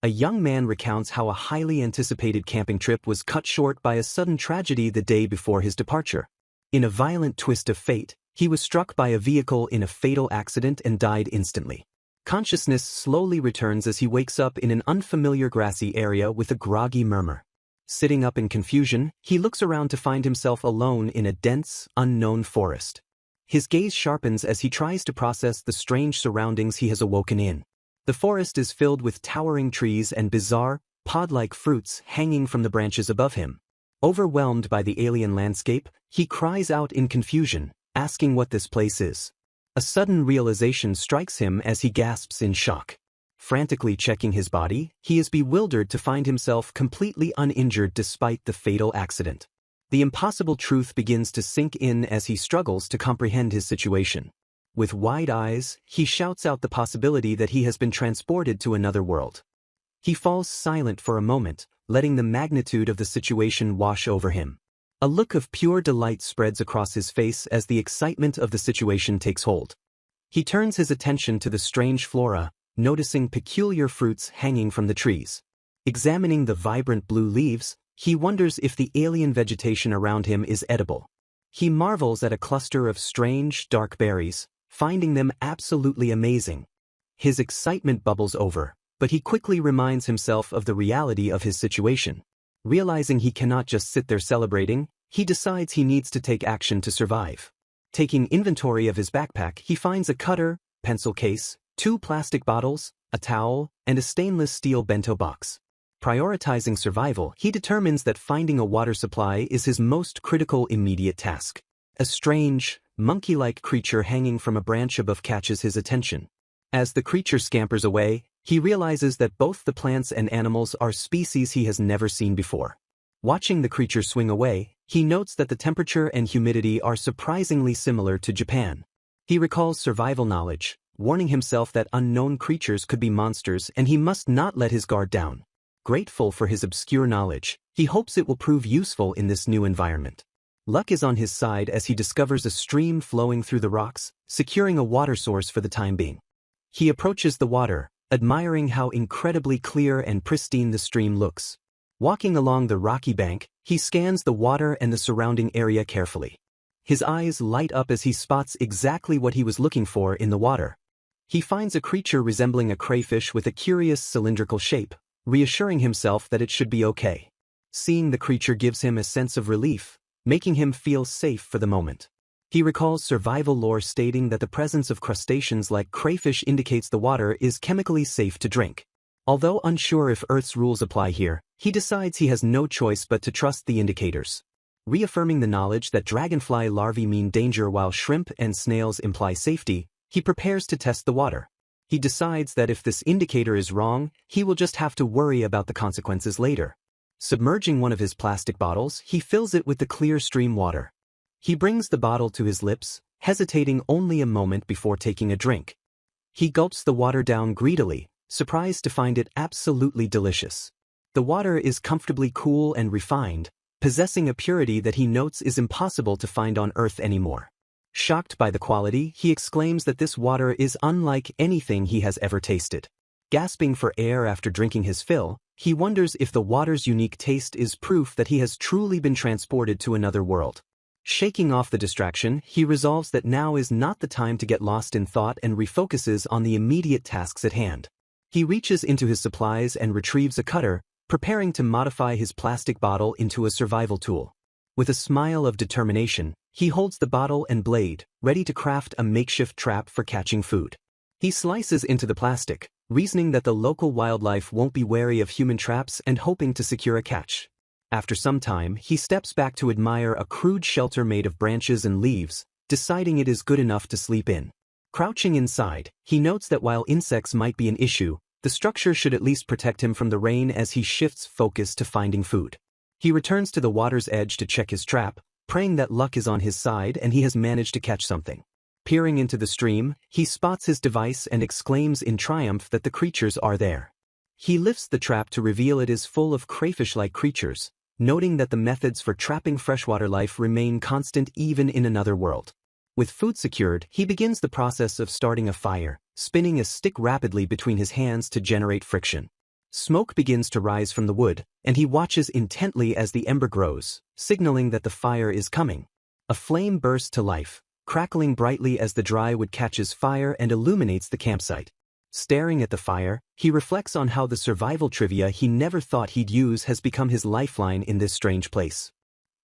A young man recounts how a highly anticipated camping trip was cut short by a sudden tragedy the day before his departure. In a violent twist of fate, he was struck by a vehicle in a fatal accident and died instantly. Consciousness slowly returns as he wakes up in an unfamiliar grassy area with a groggy murmur. Sitting up in confusion, he looks around to find himself alone in a dense, unknown forest. His gaze sharpens as he tries to process the strange surroundings he has awoken in. The forest is filled with towering trees and bizarre, pod-like fruits hanging from the branches above him. Overwhelmed by the alien landscape, he cries out in confusion, asking what this place is. A sudden realization strikes him as he gasps in shock. Frantically checking his body, he is bewildered to find himself completely uninjured despite the fatal accident. The impossible truth begins to sink in as he struggles to comprehend his situation. With wide eyes, he shouts out the possibility that he has been transported to another world. He falls silent for a moment, letting the magnitude of the situation wash over him. A look of pure delight spreads across his face as the excitement of the situation takes hold. He turns his attention to the strange flora, noticing peculiar fruits hanging from the trees. Examining the vibrant blue leaves, he wonders if the alien vegetation around him is edible. He marvels at a cluster of strange, dark berries, finding them absolutely amazing. His excitement bubbles over, but he quickly reminds himself of the reality of his situation. Realizing he cannot just sit there celebrating, he decides he needs to take action to survive. Taking inventory of his backpack, he finds a cutter, pencil case, 2 plastic bottles, a towel, and a stainless steel bento box. Prioritizing survival, he determines that finding a water supply is his most critical immediate task. A strange, monkey-like creature hanging from a branch above catches his attention. As the creature scampers away, he realizes that both the plants and animals are species he has never seen before. Watching the creature swing away, he notes that the temperature and humidity are surprisingly similar to Japan. He recalls survival knowledge, warning himself that unknown creatures could be monsters and he must not let his guard down. Grateful for his obscure knowledge, he hopes it will prove useful in this new environment. Luck is on his side as he discovers a stream flowing through the rocks, securing a water source for the time being. He approaches the water, admiring how incredibly clear and pristine the stream looks. Walking along the rocky bank, he scans the water and the surrounding area carefully. His eyes light up as he spots exactly what he was looking for in the water. He finds a creature resembling a crayfish with a curious cylindrical shape, reassuring himself that it should be okay. Seeing the creature gives him a sense of relief, making him feel safe for the moment. He recalls survival lore stating that the presence of crustaceans like crayfish indicates the water is chemically safe to drink. Although unsure if Earth's rules apply here, he decides he has no choice but to trust the indicators. Reaffirming the knowledge that dragonfly larvae mean danger while shrimp and snails imply safety, he prepares to test the water. He decides that if this indicator is wrong, he will just have to worry about the consequences later. Submerging one of his plastic bottles, he fills it with the clear stream water. He brings the bottle to his lips, hesitating only a moment before taking a drink. He gulps the water down greedily, surprised to find it absolutely delicious. The water is comfortably cool and refined, possessing a purity that he notes is impossible to find on Earth anymore. Shocked by the quality, he exclaims that this water is unlike anything he has ever tasted. Gasping for air after drinking his fill, he wonders if the water's unique taste is proof that he has truly been transported to another world. Shaking off the distraction, he resolves that now is not the time to get lost in thought and refocuses on the immediate tasks at hand. He reaches into his supplies and retrieves a cutter, preparing to modify his plastic bottle into a survival tool. With a smile of determination, he holds the bottle and blade, ready to craft a makeshift trap for catching food. He slices into the plastic, reasoning that the local wildlife won't be wary of human traps and hoping to secure a catch. After some time, he steps back to admire a crude shelter made of branches and leaves, deciding it is good enough to sleep in. Crouching inside, he notes that while insects might be an issue, the structure should at least protect him from the rain as he shifts focus to finding food. He returns to the water's edge to check his trap, praying that luck is on his side and he has managed to catch something. Peering into the stream, he spots his device and exclaims in triumph that the creatures are there. He lifts the trap to reveal it is full of crayfish-like creatures, noting that the methods for trapping freshwater life remain constant even in another world. With food secured, he begins the process of starting a fire, spinning a stick rapidly between his hands to generate friction. Smoke begins to rise from the wood, and he watches intently as the ember grows, signaling that the fire is coming. A flame bursts to life, crackling brightly as the dry wood catches fire and illuminates the campsite. Staring at the fire, he reflects on how the survival trivia he never thought he'd use has become his lifeline in this strange place.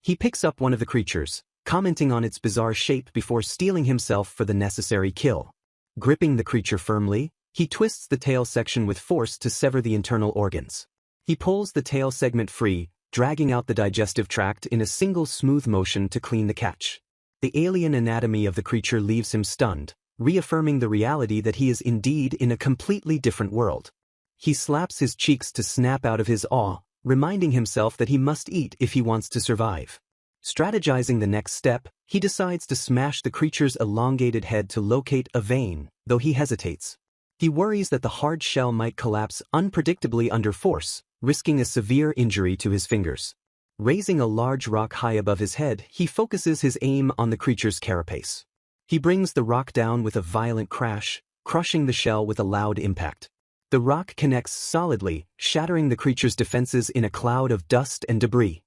He picks up one of the creatures, commenting on its bizarre shape before steeling himself for the necessary kill. Gripping the creature firmly, he twists the tail section with force to sever the internal organs. He pulls the tail segment free, dragging out the digestive tract in a single smooth motion to clean the catch. The alien anatomy of the creature leaves him stunned, reaffirming the reality that he is indeed in a completely different world. He slaps his cheeks to snap out of his awe, reminding himself that he must eat if he wants to survive. Strategizing the next step, he decides to smash the creature's elongated head to locate a vein, though he hesitates. He worries that the hard shell might collapse unpredictably under force, risking a severe injury to his fingers. Raising a large rock high above his head, he focuses his aim on the creature's carapace. He brings the rock down with a violent crash, crushing the shell with a loud impact. The rock connects solidly, shattering the creature's defenses in a cloud of dust and debris.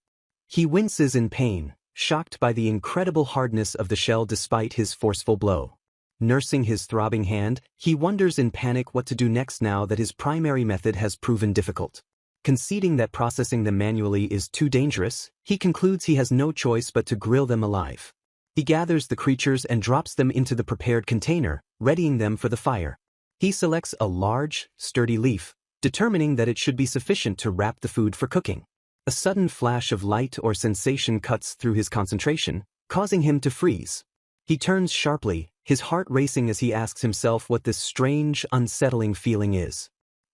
He winces in pain, shocked by the incredible hardness of the shell despite his forceful blow. Nursing his throbbing hand, he wonders in panic what to do next now that his primary method has proven difficult. Conceding that processing them manually is too dangerous, he concludes he has no choice but to grill them alive. He gathers the creatures and drops them into the prepared container, readying them for the fire. He selects a large, sturdy leaf, determining that it should be sufficient to wrap the food for cooking. A sudden flash of light or sensation cuts through his concentration, causing him to freeze. He turns sharply, his heart racing as he asks himself what this strange, unsettling feeling is.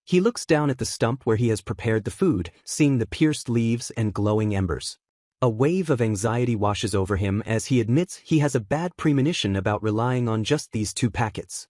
He looks down at the stump where he has prepared the food, seeing the pierced leaves and glowing embers. A wave of anxiety washes over him as he admits he has a bad premonition about relying on just these 2 packets.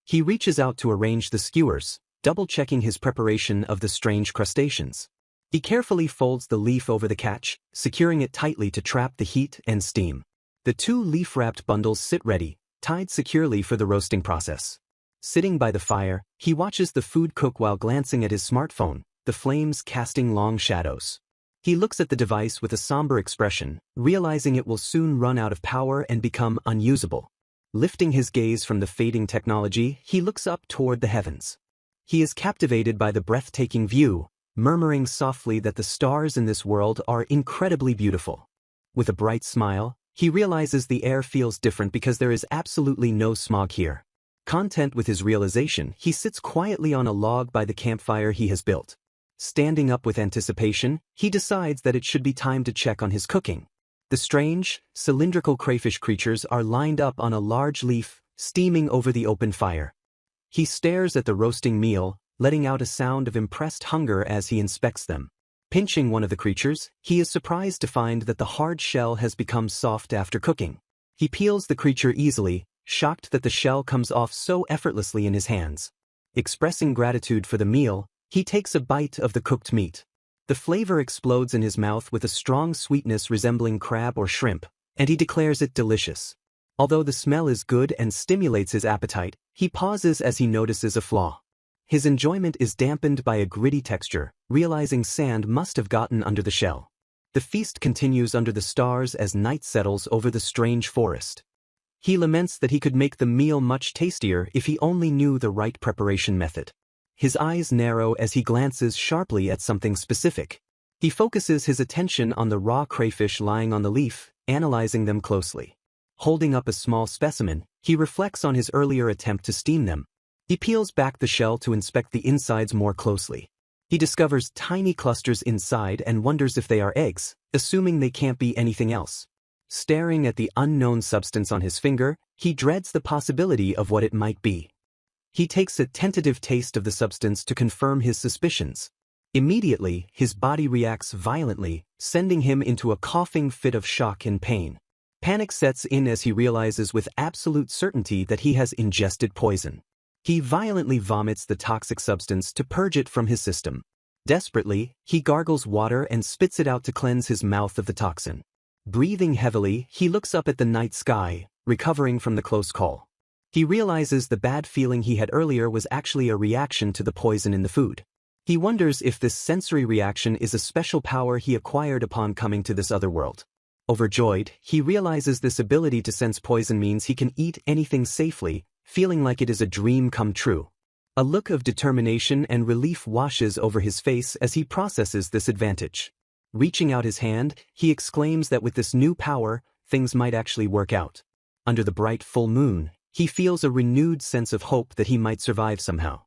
He reaches out to arrange the skewers, double-checking his preparation of the strange crustaceans. He carefully folds the leaf over the catch, securing it tightly to trap the heat and steam. The 2 leaf-wrapped bundles sit ready, tied securely for the roasting process. Sitting by the fire, he watches the food cook while glancing at his smartphone, the flames casting long shadows. He looks at the device with a somber expression, realizing it will soon run out of power and become unusable. Lifting his gaze from the fading technology, he looks up toward the heavens. He is captivated by the breathtaking view, murmuring softly that the stars in this world are incredibly beautiful. With a bright smile, he realizes the air feels different because there is absolutely no smog here. Content with his realization, he sits quietly on a log by the campfire he has built. Standing up with anticipation, he decides that it should be time to check on his cooking. The strange, cylindrical crayfish creatures are lined up on a large leaf, steaming over the open fire. He stares at the roasting meal, letting out a sound of impressed hunger as he inspects them. Pinching one of the creatures, he is surprised to find that the hard shell has become soft after cooking. He peels the creature easily, shocked that the shell comes off so effortlessly in his hands. Expressing gratitude for the meal, he takes a bite of the cooked meat. The flavor explodes in his mouth with a strong sweetness resembling crab or shrimp, and he declares it delicious. Although the smell is good and stimulates his appetite, he pauses as he notices a flaw. His enjoyment is dampened by a gritty texture, realizing sand must have gotten under the shell. The feast continues under the stars as night settles over the strange forest. He laments that he could make the meal much tastier if he only knew the right preparation method. His eyes narrow as he glances sharply at something specific. He focuses his attention on the raw crayfish lying on the leaf, analyzing them closely. Holding up a small specimen, he reflects on his earlier attempt to steam them. He peels back the shell to inspect the insides more closely. He discovers tiny clusters inside and wonders if they are eggs, assuming they can't be anything else. Staring at the unknown substance on his finger, he dreads the possibility of what it might be. He takes a tentative taste of the substance to confirm his suspicions. Immediately, his body reacts violently, sending him into a coughing fit of shock and pain. Panic sets in as he realizes with absolute certainty that he has ingested poison. He violently vomits the toxic substance to purge it from his system. Desperately, he gargles water and spits it out to cleanse his mouth of the toxin. Breathing heavily, he looks up at the night sky, recovering from the close call. He realizes the bad feeling he had earlier was actually a reaction to the poison in the food. He wonders if this sensory reaction is a special power he acquired upon coming to this other world. Overjoyed, he realizes this ability to sense poison means he can eat anything safely, feeling like it is a dream come true. A look of determination and relief washes over his face as he processes this advantage. Reaching out his hand, he exclaims that with this new power, things might actually work out. Under the bright full moon, he feels a renewed sense of hope that he might survive somehow.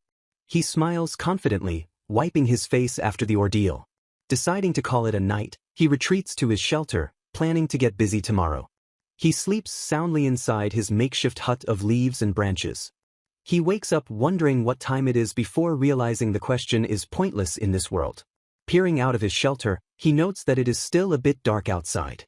He smiles confidently, wiping his face after the ordeal. Deciding to call it a night, he retreats to his shelter, planning to get busy tomorrow. He sleeps soundly inside his makeshift hut of leaves and branches. He wakes up wondering what time it is before realizing the question is pointless in this world. Peering out of his shelter, he notes that it is still a bit dark outside.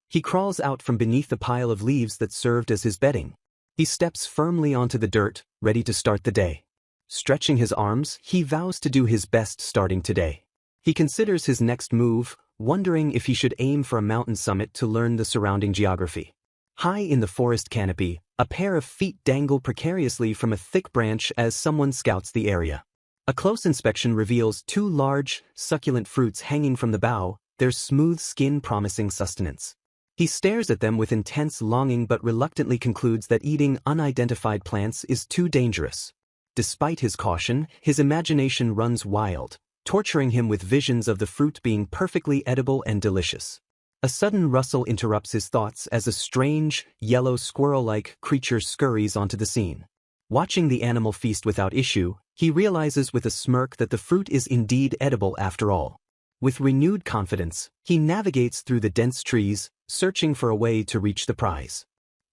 He crawls out from beneath the pile of leaves that served as his bedding. He steps firmly onto the dirt, ready to start the day. Stretching his arms, he vows to do his best starting today. He considers his next move, wondering if he should aim for a mountain summit to learn the surrounding geography. High in the forest canopy, a pair of feet dangle precariously from a thick branch as someone scouts the area. A close inspection reveals two large, succulent fruits hanging from the bough, their smooth skin promising sustenance. He stares at them with intense longing but reluctantly concludes that eating unidentified plants is too dangerous. Despite his caution, his imagination runs wild, torturing him with visions of the fruit being perfectly edible and delicious. A sudden rustle interrupts his thoughts as a strange, yellow squirrel-like creature scurries onto the scene. Watching the animal feast without issue, he realizes with a smirk that the fruit is indeed edible after all. With renewed confidence, he navigates through the dense trees, searching for a way to reach the prize.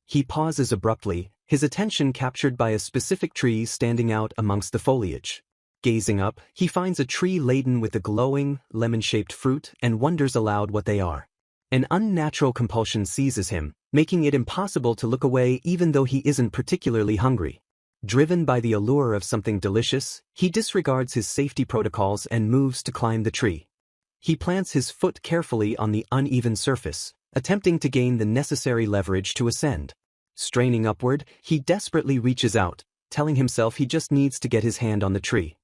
He pauses abruptly, his attention captured by a specific tree standing out amongst the foliage. Gazing up, he finds a tree laden with a glowing, lemon-shaped fruit and wonders aloud what they are. An unnatural compulsion seizes him, making it impossible to look away even though he isn't particularly hungry. Driven by the allure of something delicious, he disregards his safety protocols and moves to climb the tree. He plants his foot carefully on the uneven surface, attempting to gain the necessary leverage to ascend. Straining upward, he desperately reaches out, telling himself he just needs to get his hand on the tree.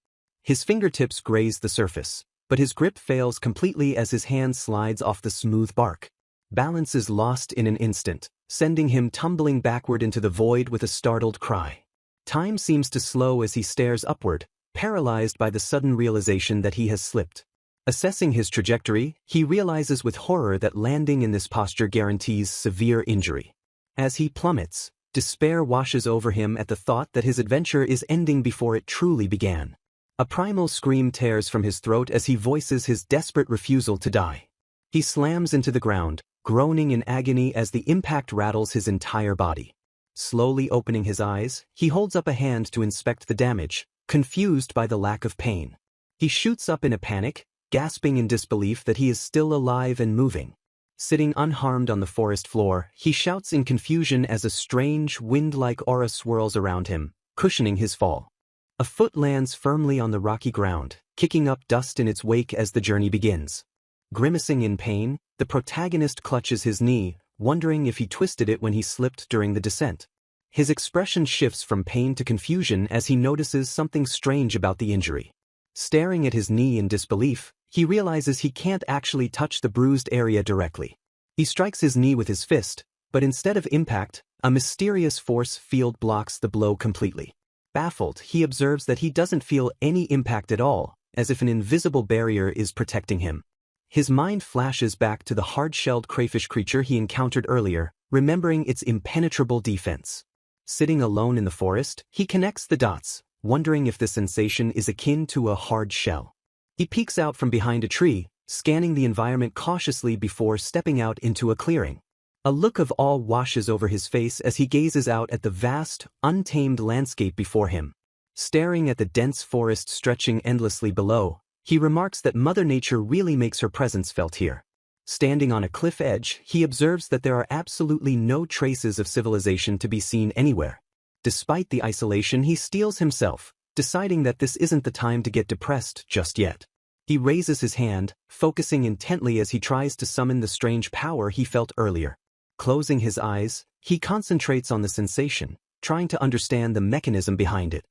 His fingertips graze the surface, but his grip fails completely as his hand slides off the smooth bark. Balance is lost in an instant, sending him tumbling backward into the void with a startled cry. Time seems to slow as he stares upward, paralyzed by the sudden realization that he has slipped. Assessing his trajectory, he realizes with horror that landing in this posture guarantees severe injury. As he plummets, despair washes over him at the thought that his adventure is ending before it truly began. A primal scream tears from his throat as he voices his desperate refusal to die. He slams into the ground, groaning in agony as the impact rattles his entire body. Slowly opening his eyes, he holds up a hand to inspect the damage, confused by the lack of pain. He shoots up in a panic, gasping in disbelief that he is still alive and moving. Sitting unharmed on the forest floor, he shouts in confusion as a strange, wind-like aura swirls around him, cushioning his fall. A foot lands firmly on the rocky ground, kicking up dust in its wake as the journey begins. Grimacing in pain, the protagonist clutches his knee, wondering if he twisted it when he slipped during the descent. His expression shifts from pain to confusion as he notices something strange about the injury. Staring at his knee in disbelief, he realizes he can't actually touch the bruised area directly. He strikes his knee with his fist, but instead of impact, a mysterious force field blocks the blow completely. Baffled, he observes that he doesn't feel any impact at all, as if an invisible barrier is protecting him. His mind flashes back to the hard-shelled crayfish creature he encountered earlier, remembering its impenetrable defense. Sitting alone in the forest, he connects the dots, wondering if the sensation is akin to a hard shell. He peeks out from behind a tree, scanning the environment cautiously before stepping out into a clearing. A look of awe washes over his face as he gazes out at the vast, untamed landscape before him. Staring at the dense forest stretching endlessly below, he remarks that Mother Nature really makes her presence felt here. Standing on a cliff edge, he observes that there are absolutely no traces of civilization to be seen anywhere. Despite the isolation, he steels himself, deciding that this isn't the time to get depressed just yet. He raises his hand, focusing intently as he tries to summon the strange power he felt earlier. Closing his eyes, he concentrates on the sensation, trying to understand the mechanism behind it.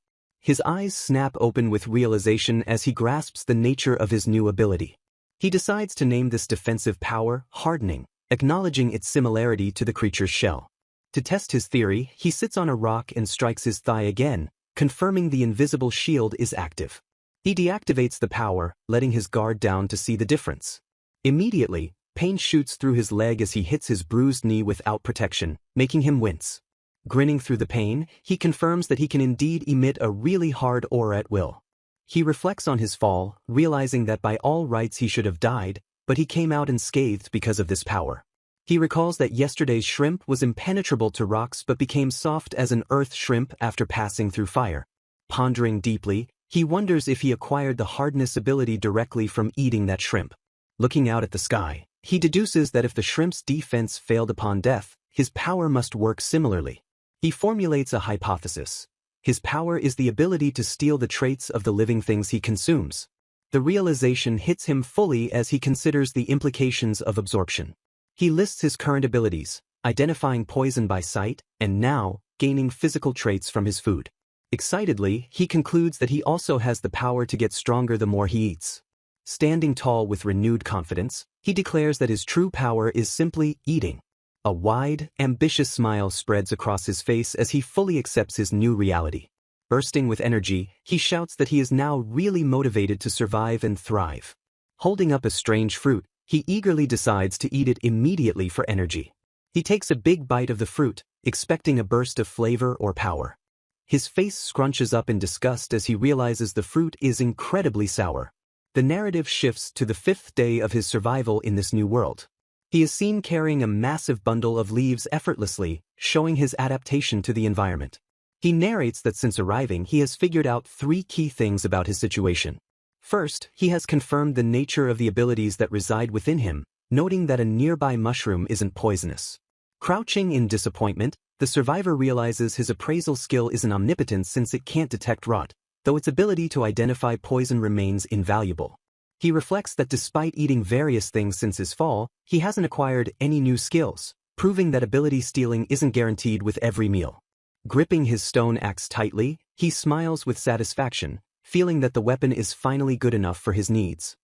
His eyes snap open with realization as he grasps the nature of his new ability. He decides to name this defensive power Hardening, acknowledging its similarity to the creature's shell. To test his theory, he sits on a rock and strikes his thigh again, confirming the invisible shield is active. He deactivates the power, letting his guard down to see the difference. Immediately, pain shoots through his leg as he hits his bruised knee without protection, making him wince. Grinning through the pain, he confirms that he can indeed emit a really hard aura at will. He reflects on his fall, realizing that by all rights he should have died, but he came out unscathed because of this power. He recalls that yesterday's shrimp was impenetrable to rocks but became soft as an earth shrimp after passing through fire. Pondering deeply, he wonders if he acquired the hardness ability directly from eating that shrimp. Looking out at the sky, he deduces that if the shrimp's defense failed upon death, his power must work similarly. He formulates a hypothesis. His power is the ability to steal the traits of the living things he consumes. The realization hits him fully as he considers the implications of absorption. He lists his current abilities, identifying poison by sight, and now, gaining physical traits from his food. Excitedly, he concludes that he also has the power to get stronger the more he eats. Standing tall with renewed confidence, he declares that his true power is simply eating. A wide, ambitious smile spreads across his face as he fully accepts his new reality. Bursting with energy, he shouts that he is now really motivated to survive and thrive. Holding up a strange fruit, he eagerly decides to eat it immediately for energy. He takes a big bite of the fruit, expecting a burst of flavor or power. His face scrunches up in disgust as he realizes the fruit is incredibly sour. The narrative shifts to the 5th day of his survival in this new world. He is seen carrying a massive bundle of leaves effortlessly, showing his adaptation to the environment. He narrates that since arriving he has figured out 3 key things about his situation. First, he has confirmed the nature of the abilities that reside within him, noting that a nearby mushroom isn't poisonous. Crouching in disappointment, the survivor realizes his appraisal skill is an omnipotence since it can't detect rot, though its ability to identify poison remains invaluable. He reflects that despite eating various things since his fall, he hasn't acquired any new skills, proving that ability stealing isn't guaranteed with every meal. Gripping his stone axe tightly, he smiles with satisfaction, feeling that the weapon is finally good enough for his needs.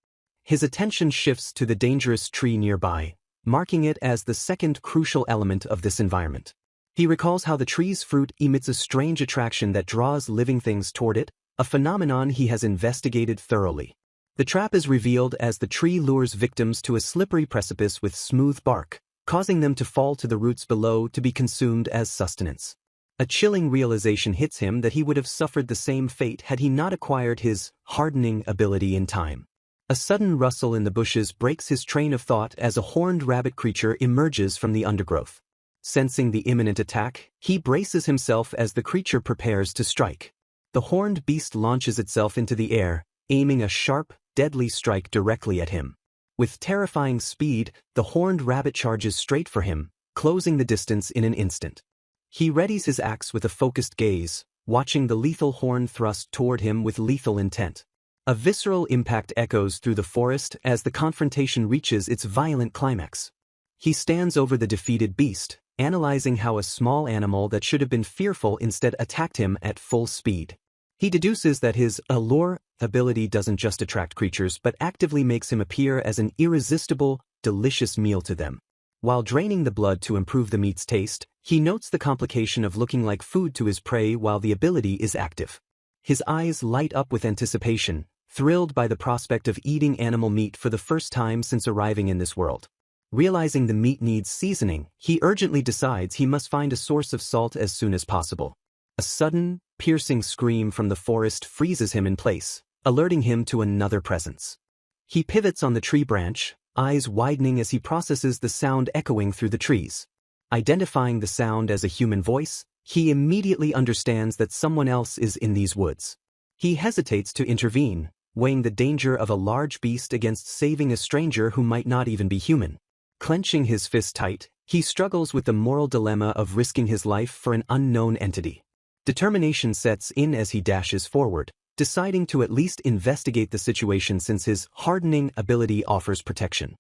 His attention shifts to the dangerous tree nearby, marking it as the second crucial element of this environment. He recalls how the tree's fruit emits a strange attraction that draws living things toward it, a phenomenon he has investigated thoroughly. The trap is revealed as the tree lures victims to a slippery precipice with smooth bark, causing them to fall to the roots below to be consumed as sustenance. A chilling realization hits him that he would have suffered the same fate had he not acquired his hardening ability in time. A sudden rustle in the bushes breaks his train of thought as a horned rabbit creature emerges from the undergrowth. Sensing the imminent attack, he braces himself as the creature prepares to strike. The horned beast launches itself into the air, aiming a sharp, deadly strike directly at him. With terrifying speed, the horned rabbit charges straight for him, closing the distance in an instant. He readies his axe with a focused gaze, watching the lethal horn thrust toward him with lethal intent. A visceral impact echoes through the forest as the confrontation reaches its violent climax. He stands over the defeated beast, analyzing how a small animal that should have been fearful instead attacked him at full speed. He deduces that his allure ability doesn't just attract creatures but actively makes him appear as an irresistible, delicious meal to them. While draining the blood to improve the meat's taste, he notes the complication of looking like food to his prey while the ability is active. His eyes light up with anticipation, thrilled by the prospect of eating animal meat for the first time since arriving in this world. Realizing the meat needs seasoning, he urgently decides he must find a source of salt as soon as possible. A sudden, piercing scream from the forest freezes him in place, alerting him to another presence. He pivots on the tree branch, eyes widening as he processes the sound echoing through the trees. Identifying the sound as a human voice, he immediately understands that someone else is in these woods. He hesitates to intervene, weighing the danger of a large beast against saving a stranger who might not even be human. Clenching his fist tight, he struggles with the moral dilemma of risking his life for an unknown entity. Determination sets in as he dashes forward, deciding to at least investigate the situation since his hardening ability offers protection.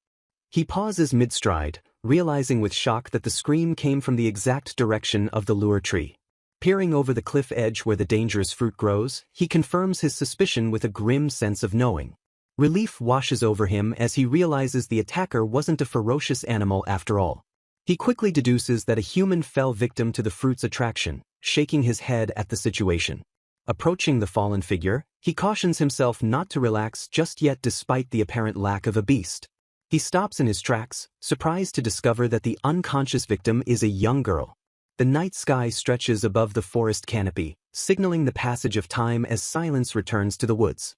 He pauses mid-stride, realizing with shock that the scream came from the exact direction of the lure tree. Peering over the cliff edge where the dangerous fruit grows, he confirms his suspicion with a grim sense of knowing. Relief washes over him as he realizes the attacker wasn't a ferocious animal after all. He quickly deduces that a human fell victim to the fruit's attraction, shaking his head at the situation. Approaching the fallen figure, he cautions himself not to relax just yet despite the apparent lack of a beast. He stops in his tracks, surprised to discover that the unconscious victim is a young girl. The night sky stretches above the forest canopy, signaling the passage of time as silence returns to the woods.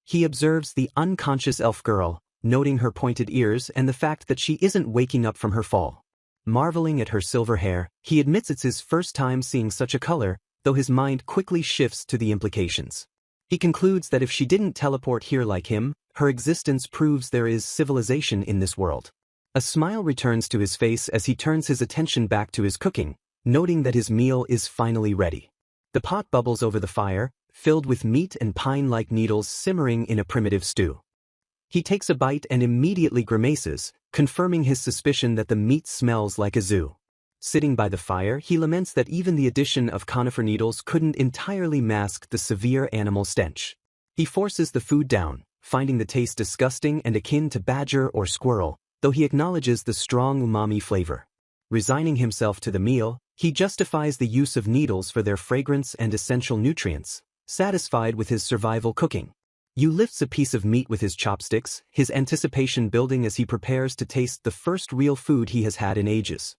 He observes the unconscious elf girl, noting her pointed ears and the fact that she isn't waking up from her fall. Marveling at her silver hair, he admits it's his first time seeing such a color, though his mind quickly shifts to the implications. He concludes that if she didn't teleport here like him, her existence proves there is civilization in this world. A smile returns to his face as he turns his attention back to his cooking, noting that his meal is finally ready. The pot bubbles over the fire, filled with meat and pine-like needles simmering in a primitive stew. He takes a bite and immediately grimaces, confirming his suspicion that the meat smells like a zoo. Sitting by the fire, he laments that even the addition of conifer needles couldn't entirely mask the severe animal stench. He forces the food down, finding the taste disgusting and akin to badger or squirrel, though he acknowledges the strong umami flavor. Resigning himself to the meal, he justifies the use of needles for their fragrance and essential nutrients, satisfied with his survival cooking. Yu lifts a piece of meat with his chopsticks, his anticipation building as he prepares to taste the first real food he has had in ages.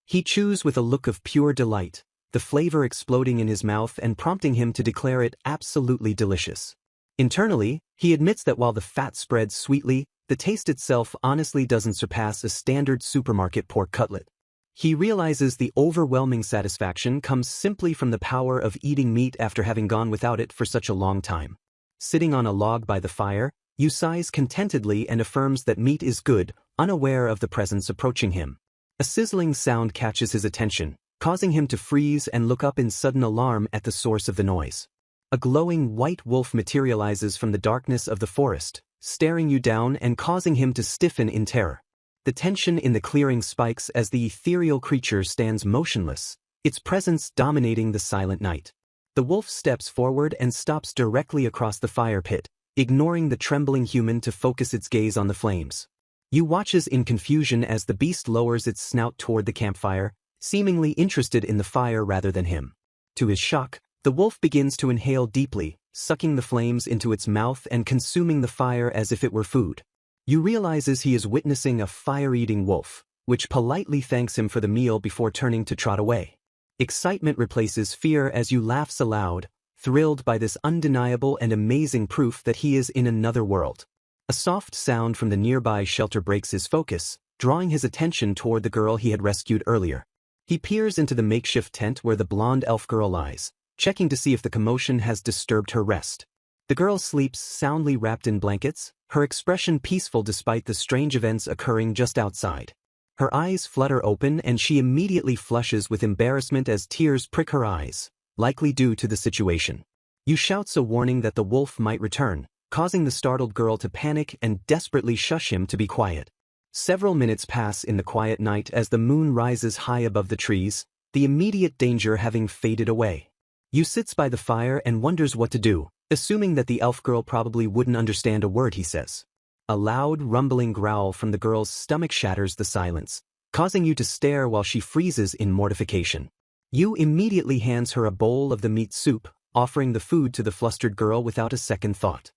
He chews with a look of pure delight, the flavor exploding in his mouth and prompting him to declare it absolutely delicious. Internally, he admits that while the fat spreads sweetly, the taste itself honestly doesn't surpass a standard supermarket pork cutlet. He realizes the overwhelming satisfaction comes simply from the power of eating meat after having gone without it for such a long time. Sitting on a log by the fire, Yu sighs contentedly and affirms that meat is good, unaware of the presence approaching him. A sizzling sound catches his attention, causing him to freeze and look up in sudden alarm at the source of the noise. A glowing white wolf materializes from the darkness of the forest, staring Yu down and causing him to stiffen in terror. The tension in the clearing spikes as the ethereal creature stands motionless, its presence dominating the silent night. The wolf steps forward and stops directly across the fire pit, ignoring the trembling human to focus its gaze on the flames. Yu watches in confusion as the beast lowers its snout toward the campfire, seemingly interested in the fire rather than him. To his shock, the wolf begins to inhale deeply, sucking the flames into its mouth and consuming the fire as if it were food. Yu realizes he is witnessing a fire-eating wolf, which politely thanks him for the meal before turning to trot away. Excitement replaces fear as Yu laughs aloud, thrilled by this undeniable and amazing proof that he is in another world. A soft sound from the nearby shelter breaks his focus, drawing his attention toward the girl he had rescued earlier. He peers into the makeshift tent where the blonde elf girl lies, checking to see if the commotion has disturbed her rest. The girl sleeps soundly wrapped in blankets, her expression peaceful despite the strange events occurring just outside. Her eyes flutter open and she immediately flushes with embarrassment as tears prick her eyes, likely due to the situation. Yu shouts a warning that the wolf might return, causing the startled girl to panic and desperately shush him to be quiet. Several minutes pass in the quiet night as the moon rises high above the trees, the immediate danger having faded away. Yu sits by the fire and wonders what to do, assuming that the elf girl probably wouldn't understand a word he says. A loud, rumbling growl from the girl's stomach shatters the silence, causing Yu to stare while she freezes in mortification. Yu immediately hands her a bowl of the meat soup, offering the food to the flustered girl without a second thought.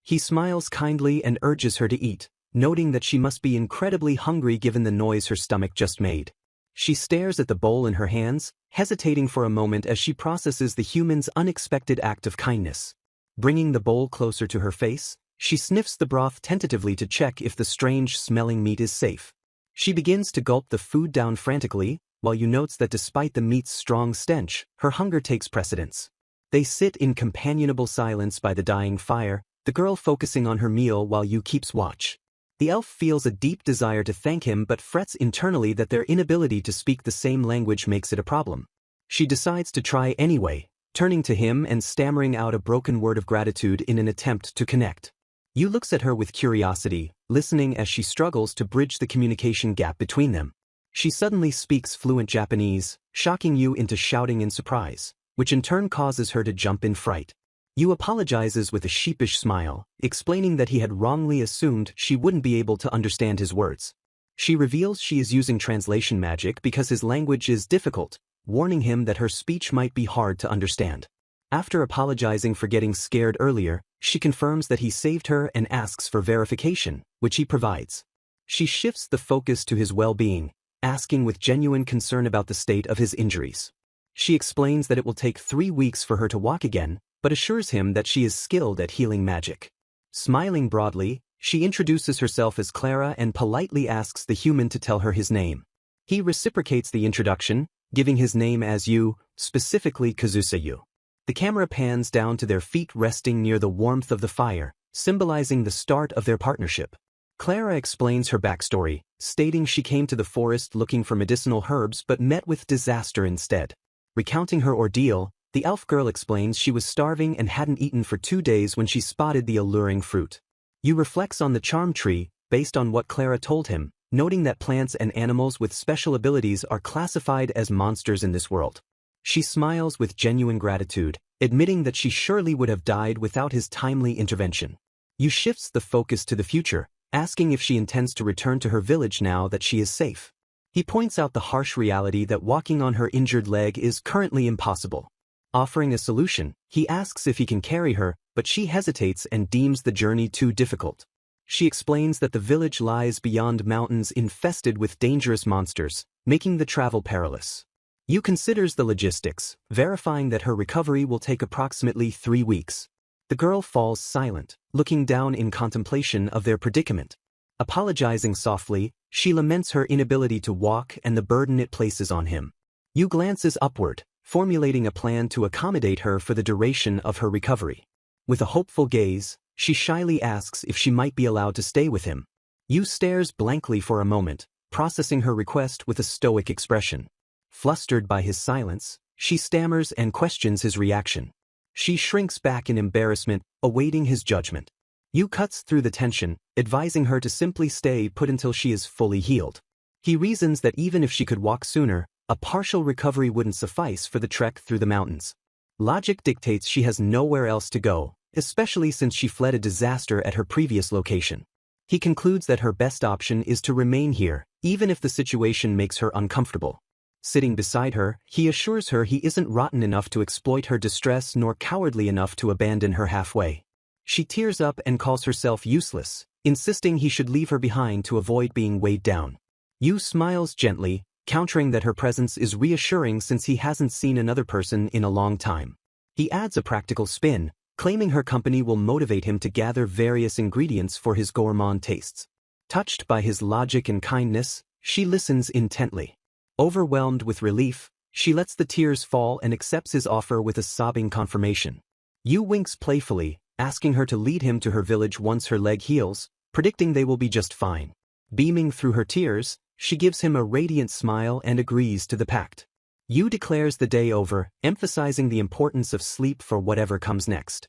He smiles kindly and urges her to eat, noting that she must be incredibly hungry given the noise her stomach just made. She stares at the bowl in her hands, hesitating for a moment as she processes the human's unexpected act of kindness. Bringing the bowl closer to her face, she sniffs the broth tentatively to check if the strange-smelling meat is safe. She begins to gulp the food down frantically, while Yu notes that despite the meat's strong stench, her hunger takes precedence. They sit in companionable silence by the dying fire, the girl focusing on her meal while Yu keeps watch. The elf feels a deep desire to thank him but frets internally that their inability to speak the same language makes it a problem. She decides to try anyway, turning to him and stammering out a broken word of gratitude in an attempt to connect. Yu looks at her with curiosity, listening as she struggles to bridge the communication gap between them. She suddenly speaks fluent Japanese, shocking Yu into shouting in surprise, which in turn causes her to jump in fright. Yu apologizes with a sheepish smile, explaining that he had wrongly assumed she wouldn't be able to understand his words. She reveals she is using translation magic because his language is difficult, warning him that her speech might be hard to understand. After apologizing for getting scared earlier, she confirms that he saved her and asks for verification, which he provides. She shifts the focus to his well-being, asking with genuine concern about the state of his injuries. She explains that it will take 3 weeks for her to walk again, but assures him that she is skilled at healing magic. Smiling broadly, she introduces herself as Clara and politely asks the human to tell her his name. He reciprocates the introduction, giving his name as Yu, specifically Kazusa-Yu. The camera pans down to their feet resting near the warmth of the fire, symbolizing the start of their partnership. Clara explains her backstory, stating she came to the forest looking for medicinal herbs but met with disaster instead. Recounting her ordeal, the elf girl explains she was starving and hadn't eaten for 2 days when she spotted the alluring fruit. Yu reflects on the charm tree, based on what Clara told him, noting that plants and animals with special abilities are classified as monsters in this world. She smiles with genuine gratitude, admitting that she surely would have died without his timely intervention. Yu shifts the focus to the future, asking if she intends to return to her village now that she is safe. He points out the harsh reality that walking on her injured leg is currently impossible. Offering a solution, he asks if he can carry her, but she hesitates and deems the journey too difficult. She explains that the village lies beyond mountains infested with dangerous monsters, making the travel perilous. Yu considers the logistics, verifying that her recovery will take approximately 3 weeks. The girl falls silent, looking down in contemplation of their predicament. Apologizing softly, she laments her inability to walk and the burden it places on him. Yu glances upward, formulating a plan to accommodate her for the duration of her recovery. With a hopeful gaze, she shyly asks if she might be allowed to stay with him. Yu stares blankly for a moment, processing her request with a stoic expression. Flustered by his silence, she stammers and questions his reaction. She shrinks back in embarrassment, awaiting his judgment. Yu cuts through the tension, advising her to simply stay put until she is fully healed. He reasons that even if she could walk sooner, a partial recovery wouldn't suffice for the trek through the mountains. Logic dictates she has nowhere else to go, especially since she fled a disaster at her previous location. He concludes that her best option is to remain here, even if the situation makes her uncomfortable. Sitting beside her, he assures her he isn't rotten enough to exploit her distress nor cowardly enough to abandon her halfway. She tears up and calls herself useless, insisting he should leave her behind to avoid being weighed down. Yu smiles gently, countering that her presence is reassuring since he hasn't seen another person in a long time. He adds a practical spin, claiming her company will motivate him to gather various ingredients for his gourmand tastes. Touched by his logic and kindness, she listens intently. Overwhelmed with relief, she lets the tears fall and accepts his offer with a sobbing confirmation. Yu winks playfully, asking her to lead him to her village once her leg heals, predicting they will be just fine. Beaming through her tears, she gives him a radiant smile and agrees to the pact. Yu declares the day over, emphasizing the importance of sleep for whatever comes next.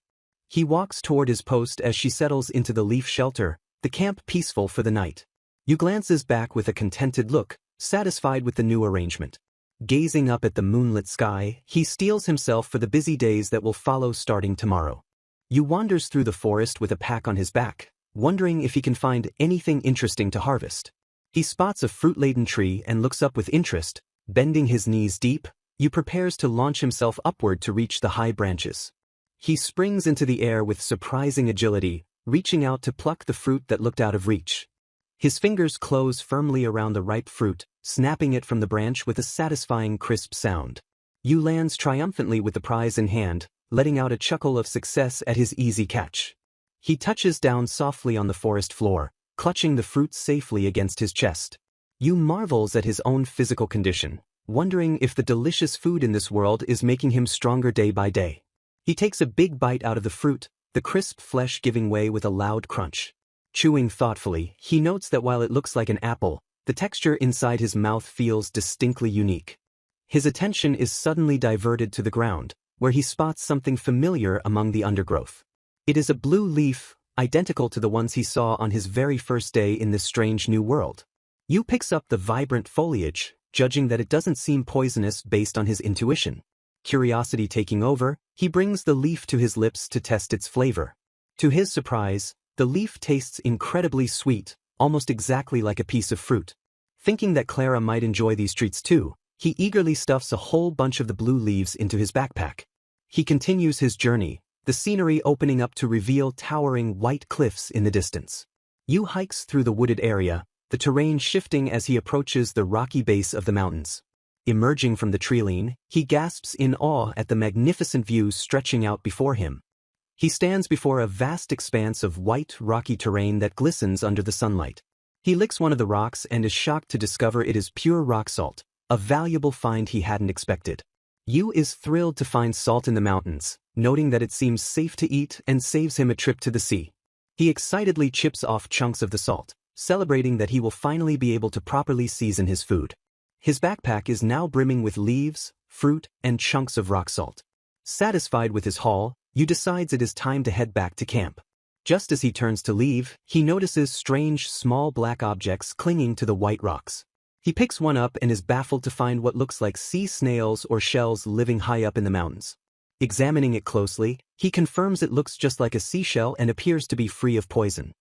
He walks toward his post as she settles into the leaf shelter, the camp peaceful for the night. Yu glances back with a contented look, satisfied with the new arrangement. Gazing up at the moonlit sky, he steels himself for the busy days that will follow starting tomorrow. Yu wanders through the forest with a pack on his back, wondering if he can find anything interesting to harvest. He spots a fruit-laden tree and looks up with interest. Bending his knees deep, Yu prepares to launch himself upward to reach the high branches. He springs into the air with surprising agility, reaching out to pluck the fruit that looked out of reach. His fingers close firmly around the ripe fruit, snapping it from the branch with a satisfying crisp sound. Yu lands triumphantly with the prize in hand, letting out a chuckle of success at his easy catch. He touches down softly on the forest floor, clutching the fruit safely against his chest. Yu marvels at his own physical condition, wondering if the delicious food in this world is making him stronger day by day. He takes a big bite out of the fruit, the crisp flesh giving way with a loud crunch. Chewing thoughtfully, he notes that while it looks like an apple, the texture inside his mouth feels distinctly unique. His attention is suddenly diverted to the ground, where he spots something familiar among the undergrowth. It is a blue leaf, identical to the ones he saw on his very first day in this strange new world. Yu picks up the vibrant foliage, judging that it doesn't seem poisonous based on his intuition. Curiosity taking over, he brings the leaf to his lips to test its flavor. To his surprise, the leaf tastes incredibly sweet, almost exactly like a piece of fruit. Thinking that Clara might enjoy these treats too, he eagerly stuffs a whole bunch of the blue leaves into his backpack. He continues his journey, the scenery opening up to reveal towering white cliffs in the distance. Yu hikes through the wooded area, the terrain shifting as he approaches the rocky base of the mountains. Emerging from the treeline, he gasps in awe at the magnificent view stretching out before him. He stands before a vast expanse of white, rocky terrain that glistens under the sunlight. He licks one of the rocks and is shocked to discover it is pure rock salt, a valuable find he hadn't expected. Yu is thrilled to find salt in the mountains, noting that it seems safe to eat and saves him a trip to the sea. He excitedly chips off chunks of the salt, celebrating that he will finally be able to properly season his food. His backpack is now brimming with leaves, fruit, and chunks of rock salt. Satisfied with his haul, Yu decides it is time to head back to camp. Just as he turns to leave, he notices strange small black objects clinging to the white rocks. He picks one up and is baffled to find what looks like sea snails or shells living high up in the mountains. Examining it closely, he confirms it looks just like a seashell and appears to be free of poison.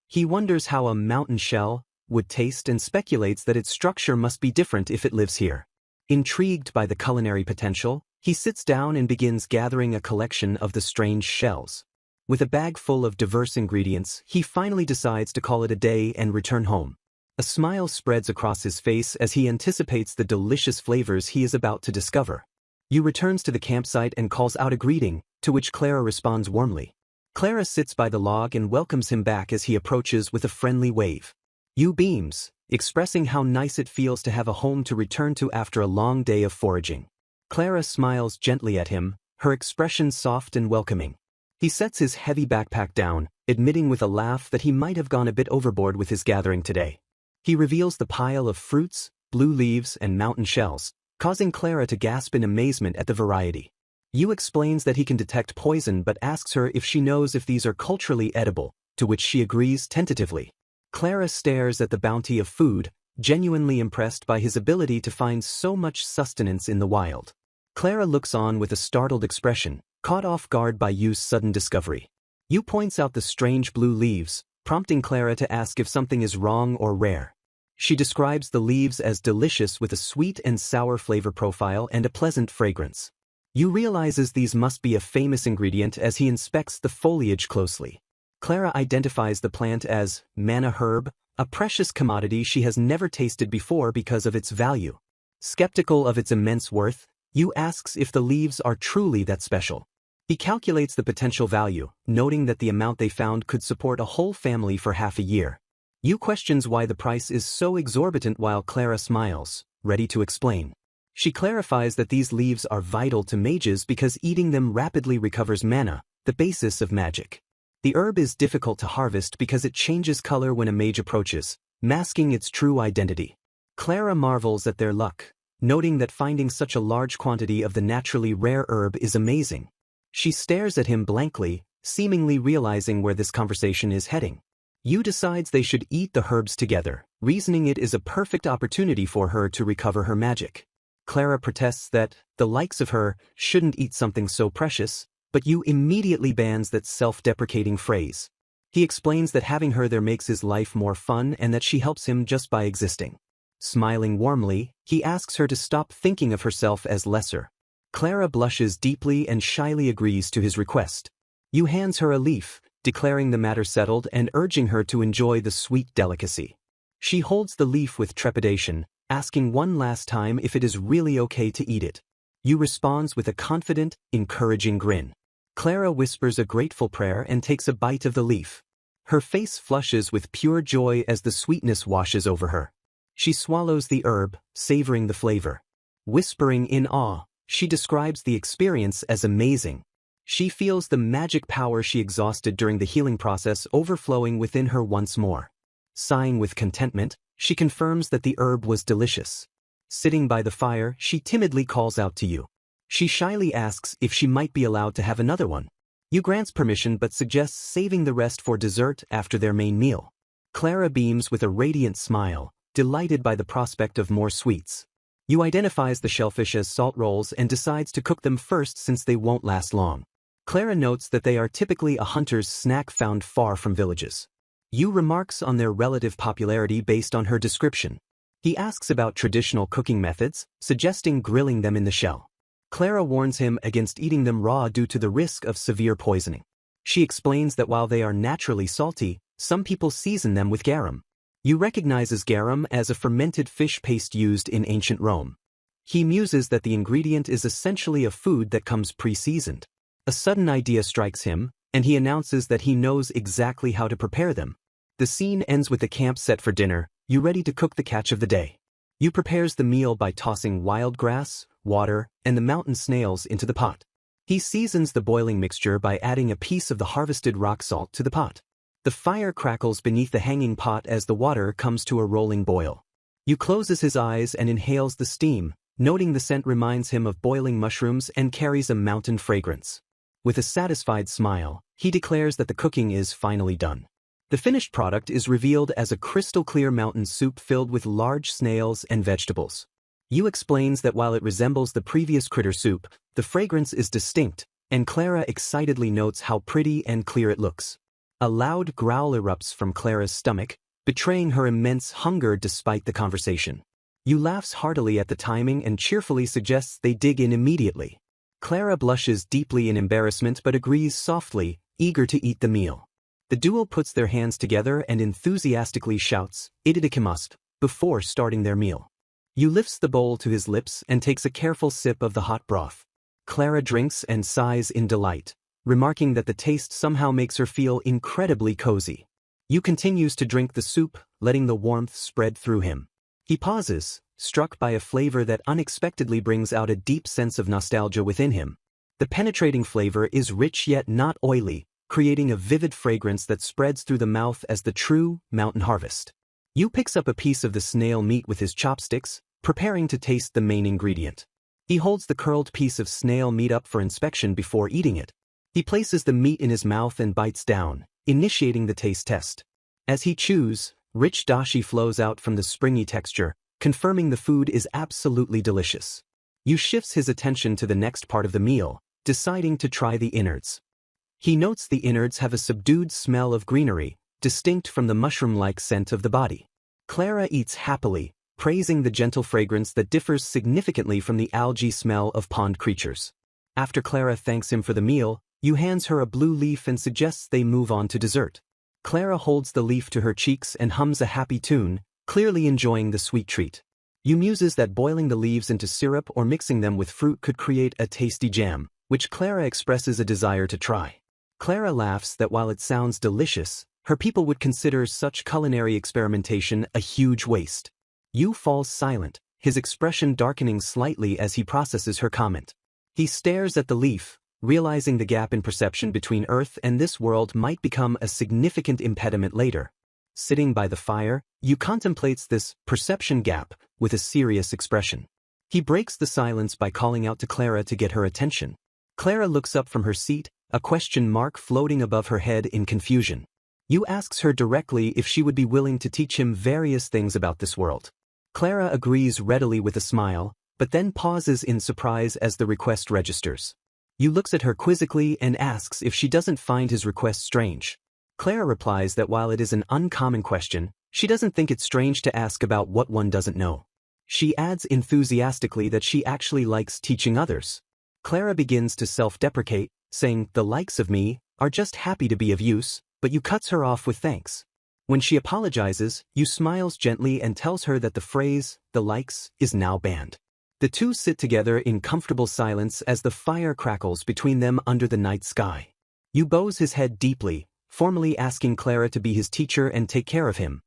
He wonders how a mountain shell would taste and speculates that its structure must be different if it lives here. Intrigued by the culinary potential, he sits down and begins gathering a collection of the strange shells. With a bag full of diverse ingredients, he finally decides to call it a day and return home. A smile spreads across his face as he anticipates the delicious flavors he is about to discover. Yu returns to the campsite and calls out a greeting, to which Clara responds warmly. Clara sits by the log and welcomes him back as he approaches with a friendly wave. Yu beams, expressing how nice it feels to have a home to return to after a long day of foraging. Clara smiles gently at him, her expression soft and welcoming. He sets his heavy backpack down, admitting with a laugh that he might have gone a bit overboard with his gathering today. He reveals the pile of fruits, blue leaves, and mountain shells, causing Clara to gasp in amazement at the variety. Yu explains that he can detect poison but asks her if she knows if these are culturally edible, to which she agrees tentatively. Clara stares at the bounty of food, genuinely impressed by his ability to find so much sustenance in the wild. Clara looks on with a startled expression, caught off guard by Yu's sudden discovery. Yu points out the strange blue leaves, prompting Clara to ask if something is wrong or rare. She describes the leaves as delicious with a sweet and sour flavor profile and a pleasant fragrance. Yu realizes these must be a famous ingredient as he inspects the foliage closely. Clara identifies the plant as manna herb, a precious commodity she has never tasted before because of its value. Skeptical of its immense worth, Yu asks if the leaves are truly that special. He calculates the potential value, noting that the amount they found could support a whole family for half a year. Yu questions why the price is so exorbitant while Clara smiles, ready to explain. She clarifies that these leaves are vital to mages because eating them rapidly recovers mana, the basis of magic. The herb is difficult to harvest because it changes color when a mage approaches, masking its true identity. Clara marvels at their luck, noting that finding such a large quantity of the naturally rare herb is amazing. She stares at him blankly, seemingly realizing where this conversation is heading. Yu decides they should eat the herbs together, reasoning it is a perfect opportunity for her to recover her magic. Clara protests that the likes of her shouldn't eat something so precious, but Yu immediately bans that self-deprecating phrase. He explains that having her there makes his life more fun and that she helps him just by existing. Smiling warmly, he asks her to stop thinking of herself as lesser. Clara blushes deeply and shyly agrees to his request. Yu hands her a leaf, declaring the matter settled and urging her to enjoy the sweet delicacy. She holds the leaf with trepidation, asking one last time if it is really okay to eat it. Yu responds with a confident, encouraging grin. Clara whispers a grateful prayer and takes a bite of the leaf. Her face flushes with pure joy as the sweetness washes over her. She swallows the herb, savoring the flavor. Whispering in awe, she describes the experience as amazing. She feels the magic power she exhausted during the healing process overflowing within her once more. Sighing with contentment, she confirms that the herb was delicious. Sitting by the fire, she timidly calls out to Yu. She shyly asks if she might be allowed to have another one. Yu grants permission but suggests saving the rest for dessert after their main meal. Clara beams with a radiant smile, delighted by the prospect of more sweets. Yu identifies the shellfish as salt rolls and decides to cook them first since they won't last long. Clara notes that they are typically a hunter's snack found far from villages. Yu remarks on their relative popularity based on her description. He asks about traditional cooking methods, suggesting grilling them in the shell. Clara warns him against eating them raw due to the risk of severe poisoning. She explains that while they are naturally salty, some people season them with garum. Yu recognizes garum as a fermented fish paste used in ancient Rome. He muses that the ingredient is essentially a food that comes pre-seasoned. A sudden idea strikes him, and he announces that he knows exactly how to prepare them. The scene ends with the camp set for dinner, Yu ready to cook the catch of the day. Yu prepares the meal by tossing wild grass, water, and the mountain snails into the pot. He seasons the boiling mixture by adding a piece of the harvested rock salt to the pot. The fire crackles beneath the hanging pot as the water comes to a rolling boil. Yu closes his eyes and inhales the steam, noting the scent reminds him of boiling mushrooms and carries a mountain fragrance. With a satisfied smile, he declares that the cooking is finally done. The finished product is revealed as a crystal-clear mountain soup filled with large snails and vegetables. Yu explains that while it resembles the previous critter soup, the fragrance is distinct, and Clara excitedly notes how pretty and clear it looks. A loud growl erupts from Clara's stomach, betraying her immense hunger despite the conversation. Yu laughs heartily at the timing and cheerfully suggests they dig in immediately. Clara blushes deeply in embarrassment but agrees softly, eager to eat the meal. The duo puts their hands together and enthusiastically shouts, "Itadakimasu," before starting their meal. Yu lifts the bowl to his lips and takes a careful sip of the hot broth. Clara drinks and sighs in delight, remarking that the taste somehow makes her feel incredibly cozy. Yu continues to drink the soup, letting the warmth spread through him. He pauses, struck by a flavor that unexpectedly brings out a deep sense of nostalgia within him. The penetrating flavor is rich yet not oily, creating a vivid fragrance that spreads through the mouth as the true mountain harvest. Yu picks up a piece of the snail meat with his chopsticks, preparing to taste the main ingredient. He holds the curled piece of snail meat up for inspection before eating it. He places the meat in his mouth and bites down, initiating the taste test. As he chews, rich dashi flows out from the springy texture, confirming the food is absolutely delicious. Yu shifts his attention to the next part of the meal, deciding to try the innards. He notes the innards have a subdued smell of greenery, distinct from the mushroom-like scent of the body. Clara eats happily, praising the gentle fragrance that differs significantly from the algae smell of pond creatures. After Clara thanks him for the meal, Yu hands her a blue leaf and suggests they move on to dessert. Clara holds the leaf to her cheeks and hums a happy tune, clearly enjoying the sweet treat. Yu muses that boiling the leaves into syrup or mixing them with fruit could create a tasty jam, which Clara expresses a desire to try. Clara laughs that while it sounds delicious, her people would consider such culinary experimentation a huge waste. Yu falls silent, his expression darkening slightly as he processes her comment. He stares at the leaf, realizing the gap in perception between Earth and this world might become a significant impediment later. Sitting by the fire, Yu contemplates this perception gap with a serious expression. He breaks the silence by calling out to Clara to get her attention. Clara looks up from her seat, a question mark floating above her head in confusion. Yu asks her directly if she would be willing to teach him various things about this world. Clara agrees readily with a smile, but then pauses in surprise as the request registers. Yu looks at her quizzically and asks if she doesn't find his request strange. Clara replies that while it is an uncommon question, she doesn't think it's strange to ask about what one doesn't know. She adds enthusiastically that she actually likes teaching others. Clara begins to self-deprecate, saying, "The likes of me are just happy to be of use," but Yu cuts her off with thanks. When she apologizes, Yu smiles gently and tells her that the phrase, "the likes," is now banned. The two sit together in comfortable silence as the fire crackles between them under the night sky. Yu bows his head deeply, formally asking Clara to be his teacher and take care of him.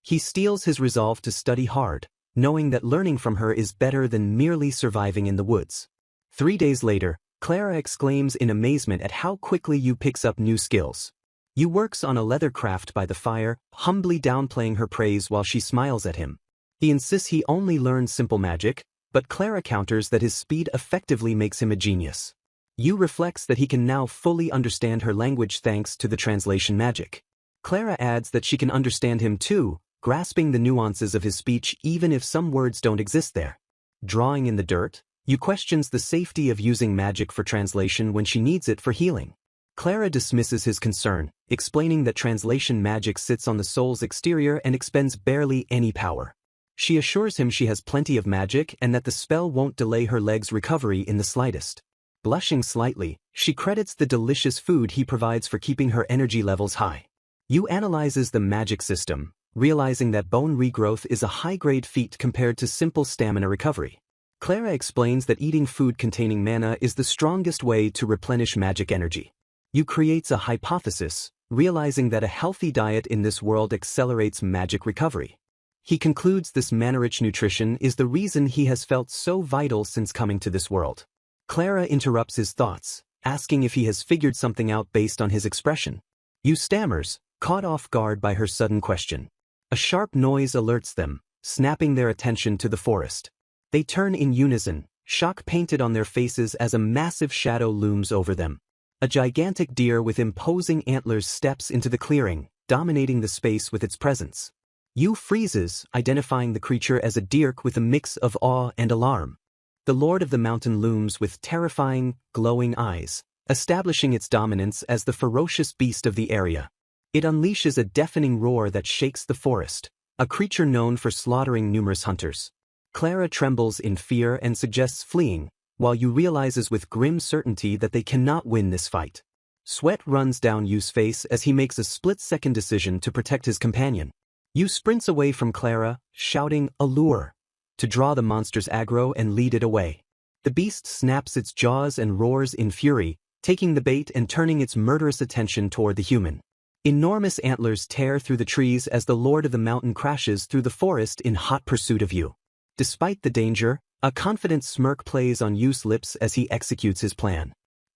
He steels his resolve to study hard, knowing that learning from her is better than merely surviving in the woods. 3 days later, Clara exclaims in amazement at how quickly Yu picks up new skills. Yu works on a leather craft by the fire, humbly downplaying her praise while she smiles at him. He insists he only learned simple magic, but Clara counters that his speed effectively makes him a genius. Yu reflects that he can now fully understand her language thanks to the translation magic. Clara adds that she can understand him too, grasping the nuances of his speech even if some words don't exist there. drawing in the dirt. Yu questions the safety of using magic for translation when she needs it for healing. Clara dismisses his concern, explaining that translation magic sits on the soul's exterior and expends barely any power. She assures him she has plenty of magic and that the spell won't delay her leg's recovery in the slightest. Blushing slightly, she credits the delicious food he provides for keeping her energy levels high. Yu analyzes the magic system, realizing that bone regrowth is a high-grade feat compared to simple stamina recovery. Clara explains that eating food containing mana is the strongest way to replenish magic energy. Yu creates a hypothesis, realizing that a healthy diet in this world accelerates magic recovery. He concludes this mana-rich nutrition is the reason he has felt so vital since coming to this world. Clara interrupts his thoughts, asking if he has figured something out based on his expression. Yu stammers, caught off guard by her sudden question. A sharp noise alerts them, snapping their attention to the forest. They turn in unison, shock painted on their faces as a massive shadow looms over them. A gigantic deer with imposing antlers steps into the clearing, dominating the space with its presence. Yu freezes, identifying the creature as a dirk with a mix of awe and alarm. The Lord of the Mountain looms with terrifying, glowing eyes, establishing its dominance as the ferocious beast of the area. It unleashes a deafening roar that shakes the forest, a creature known for slaughtering numerous hunters. Clara trembles in fear and suggests fleeing, while Yu realizes with grim certainty that they cannot win this fight. Sweat runs down Yu's face as he makes a split-second decision to protect his companion. Yu sprints away from Clara, shouting, "Allure!" to draw the monster's aggro and lead it away. The beast snaps its jaws and roars in fury, taking the bait and turning its murderous attention toward the human. Enormous antlers tear through the trees as the Lord of the Mountain crashes through the forest in hot pursuit of Yu. Despite the danger, a confident smirk plays on Yu's lips as he executes his plan.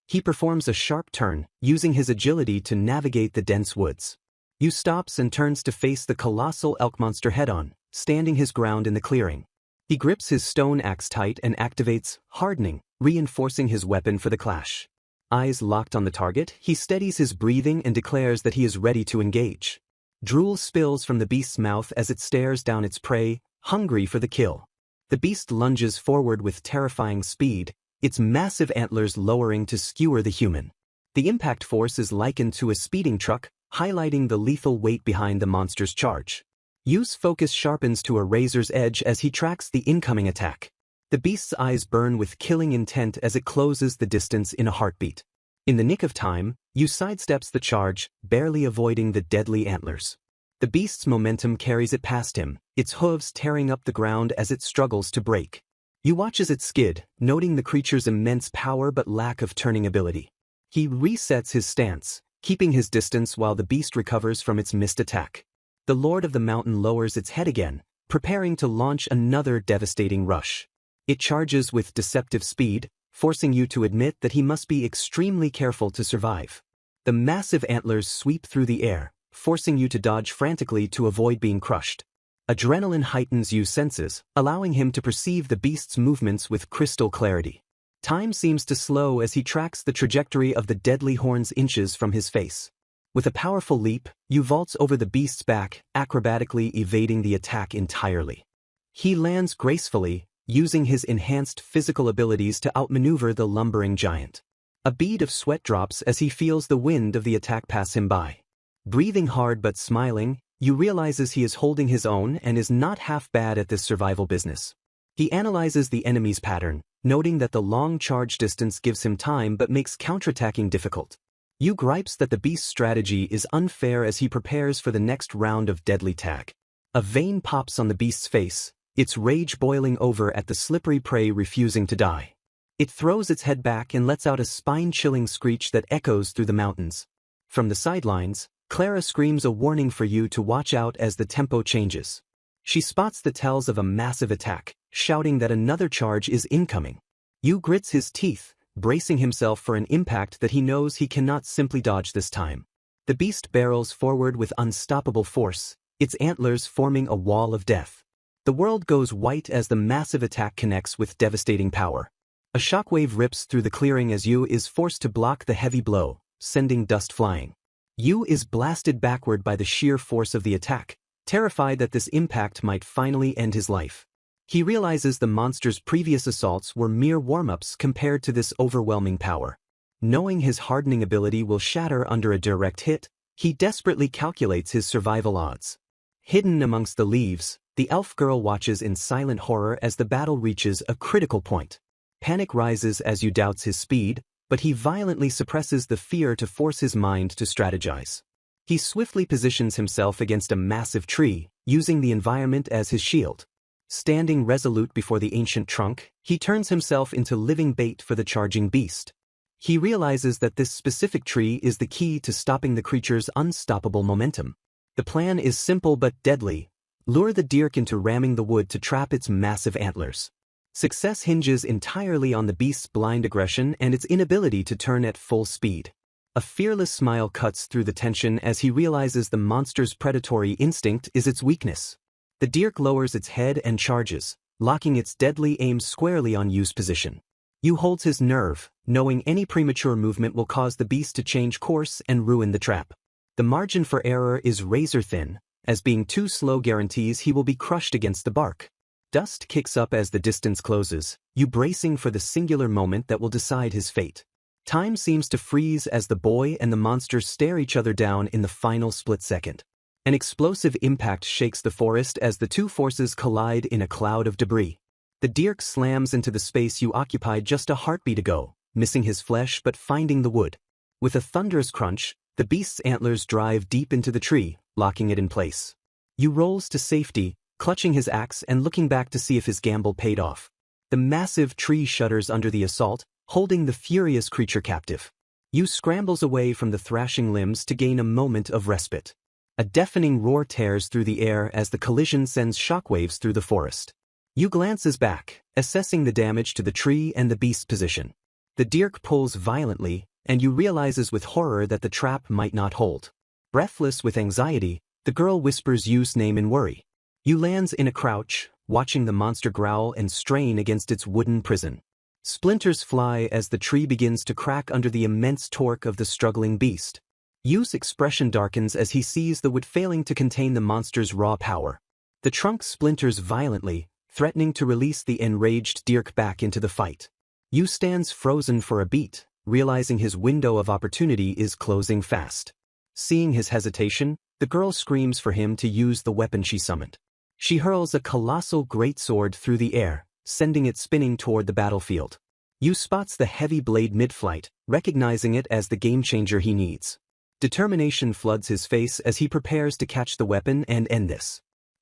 He performs a sharp turn, using his agility to navigate the dense woods. Yu stops and turns to face the colossal elk monster head-on, standing his ground in the clearing. He grips his stone axe tight and activates hardening, reinforcing his weapon for the clash. Eyes locked on the target, he steadies his breathing and declares that he is ready to engage. Drool spills from the beast's mouth as it stares down its prey, hungry for the kill. The beast lunges forward with terrifying speed, its massive antlers lowering to skewer the human. The impact force is likened to a speeding truck, highlighting the lethal weight behind the monster's charge. Yu's focus sharpens to a razor's edge as he tracks the incoming attack. The beast's eyes burn with killing intent as it closes the distance in a heartbeat. In the nick of time, Yu sidesteps the charge, barely avoiding the deadly antlers. The beast's momentum carries it past him, its hooves tearing up the ground as it struggles to break. Yu watches it skid, noting the creature's immense power but lack of turning ability. He resets his stance, keeping his distance while the beast recovers from its missed attack. The Lord of the Mountain lowers its head again, preparing to launch another devastating rush. It charges with deceptive speed, forcing Yu to admit that he must be extremely careful to survive. The massive antlers sweep through the air, forcing Yu to dodge frantically to avoid being crushed. Adrenaline heightens Yu's senses, allowing him to perceive the beast's movements with crystal clarity. Time seems to slow as he tracks the trajectory of the deadly horns inches from his face. With a powerful leap, Yu vaults over the beast's back, acrobatically evading the attack entirely. He lands gracefully, using his enhanced physical abilities to outmaneuver the lumbering giant. A bead of sweat drops as he feels the wind of the attack pass him by. Breathing hard but smiling, Yu realizes he is holding his own and is not half bad at this survival business. He analyzes the enemy's pattern, noting that the long charge distance gives him time but makes counterattacking difficult. Yu gripes that the beast's strategy is unfair as he prepares for the next round of deadly tag. A vein pops on the beast's face, its rage boiling over at the slippery prey refusing to die. It throws its head back and lets out a spine-chilling screech that echoes through the mountains. From the sidelines, Clara screams a warning for Yu to watch out as the tempo changes. She spots the tells of a massive attack, shouting that another charge is incoming. Yu grits his teeth, bracing himself for an impact that he knows he cannot simply dodge this time. The beast barrels forward with unstoppable force, its antlers forming a wall of death. The world goes white as the massive attack connects with devastating power. A shockwave rips through the clearing as Yu is forced to block the heavy blow, sending dust flying. Yu is blasted backward by the sheer force of the attack, terrified that this impact might finally end his life. He realizes the monster's previous assaults were mere warm-ups compared to this overwhelming power. Knowing his hardening ability will shatter under a direct hit, he desperately calculates his survival odds. Hidden amongst the leaves, the elf girl watches in silent horror as the battle reaches a critical point. Panic rises as Yu doubts his speed, but he violently suppresses the fear to force his mind to strategize. He swiftly positions himself against a massive tree, using the environment as his shield. Standing resolute before the ancient trunk, he turns himself into living bait for the charging beast. He realizes that this specific tree is the key to stopping the creature's unstoppable momentum. The plan is simple but deadly. Lure the dirk into ramming the wood to trap its massive antlers. Success hinges entirely on the beast's blind aggression and its inability to turn at full speed. A fearless smile cuts through the tension as he realizes the monster's predatory instinct is its weakness. The dirk lowers its head and charges, locking its deadly aim squarely on Yu's position. Yu holds his nerve, knowing any premature movement will cause the beast to change course and ruin the trap. The margin for error is razor thin, as being too slow guarantees he will be crushed against the bark. Dust kicks up as the distance closes, Yu bracing for the singular moment that will decide his fate. Time seems to freeze as the boy and the monster stare each other down in the final split second. An explosive impact shakes the forest as the two forces collide in a cloud of debris. The dirk slams into the space Yu occupied just a heartbeat ago, missing his flesh but finding the wood. With a thunderous crunch, the beast's antlers drive deep into the tree, locking it in place. Yu rolls to safety, clutching his axe and looking back to see if his gamble paid off. The massive tree shudders under the assault, holding the furious creature captive. Yu scrambles away from the thrashing limbs to gain a moment of respite. A deafening roar tears through the air as the collision sends shockwaves through the forest. Yu glances back, assessing the damage to the tree and the beast's position. The dirk pulls violently, and Yu realizes with horror that the trap might not hold. Breathless with anxiety, the girl whispers Yu's name in worry. Yu lands in a crouch, watching the monster growl and strain against its wooden prison. Splinters fly as the tree begins to crack under the immense torque of the struggling beast. Yu's expression darkens as he sees the wood failing to contain the monster's raw power. The trunk splinters violently, threatening to release the enraged dirk back into the fight. Yu stands frozen for a beat, realizing his window of opportunity is closing fast. Seeing his hesitation, the girl screams for him to use the weapon she summoned. She hurls a colossal greatsword through the air, sending it spinning toward the battlefield. Yu spots the heavy blade mid-flight, recognizing it as the game-changer he needs. Determination floods his face as he prepares to catch the weapon and end this.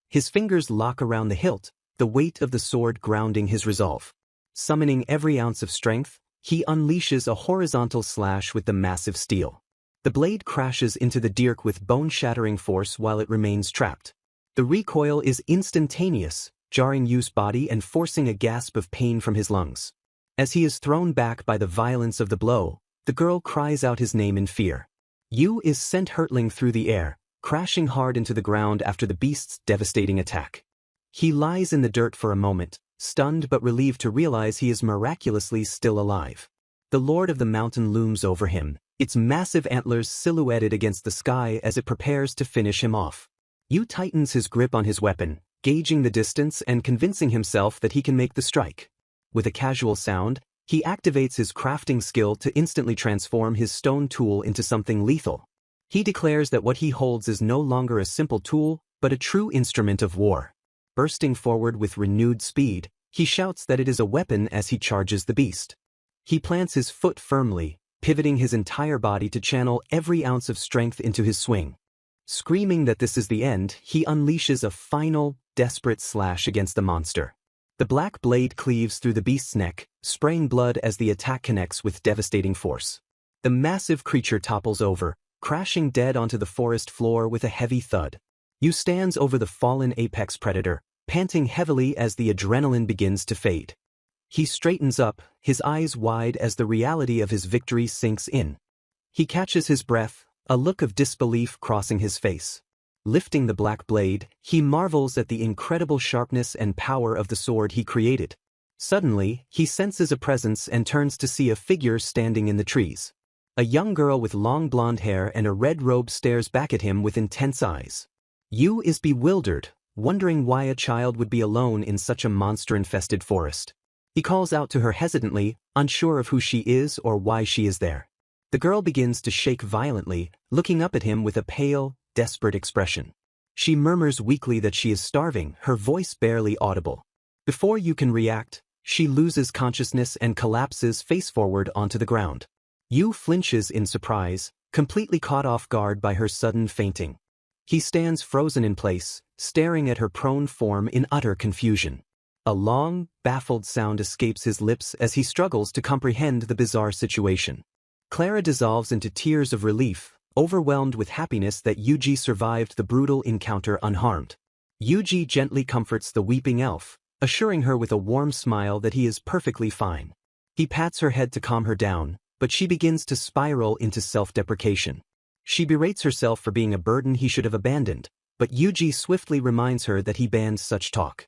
His fingers lock around the hilt, the weight of the sword grounding his resolve. Summoning every ounce of strength, he unleashes a horizontal slash with the massive steel. The blade crashes into the dirk with bone-shattering force while it remains trapped. The recoil is instantaneous, jarring Yu's body and forcing a gasp of pain from his lungs. As he is thrown back by the violence of the blow, the girl cries out his name in fear. Yu is sent hurtling through the air, crashing hard into the ground after the beast's devastating attack. He lies in the dirt for a moment, stunned but relieved to realize he is miraculously still alive. The Lord of the Mountain looms over him, its massive antlers silhouetted against the sky as it prepares to finish him off. Yu tightens his grip on his weapon, gauging the distance and convincing himself that he can make the strike. With a casual sound, he activates his crafting skill to instantly transform his stone tool into something lethal. He declares that what he holds is no longer a simple tool, but a true instrument of war. Bursting forward with renewed speed, he shouts that it is a weapon as he charges the beast. He plants his foot firmly, pivoting his entire body to channel every ounce of strength into his swing. Screaming that this is the end, he unleashes a final, desperate slash against the monster. The black blade cleaves through the beast's neck, spraying blood as the attack connects with devastating force. The massive creature topples over, crashing dead onto the forest floor with a heavy thud. Yu stands over the fallen apex predator, panting heavily as the adrenaline begins to fade. He straightens up, his eyes wide as the reality of his victory sinks in. He catches his breath, a look of disbelief crossing his face. Lifting the black blade, he marvels at the incredible sharpness and power of the sword he created. Suddenly, he senses a presence and turns to see a figure standing in the trees. A young girl with long blonde hair and a red robe stares back at him with intense eyes. Yu is bewildered, wondering why a child would be alone in such a monster-infested forest. He calls out to her hesitantly, unsure of who she is or why she is there. The girl begins to shake violently, looking up at him with a pale, desperate expression. She murmurs weakly that she is starving, her voice barely audible. Before you can react, she loses consciousness and collapses face forward onto the ground. Yu flinches in surprise, completely caught off guard by her sudden fainting. He stands frozen in place, staring at her prone form in utter confusion. A long, baffled sound escapes his lips as he struggles to comprehend the bizarre situation. Clara dissolves into tears of relief, overwhelmed with happiness that Yuji survived the brutal encounter unharmed. Yuji gently comforts the weeping elf, assuring her with a warm smile that he is perfectly fine. He pats her head to calm her down, but she begins to spiral into self-deprecation. She berates herself for being a burden he should have abandoned, but Yuji swiftly reminds her that he banned such talk.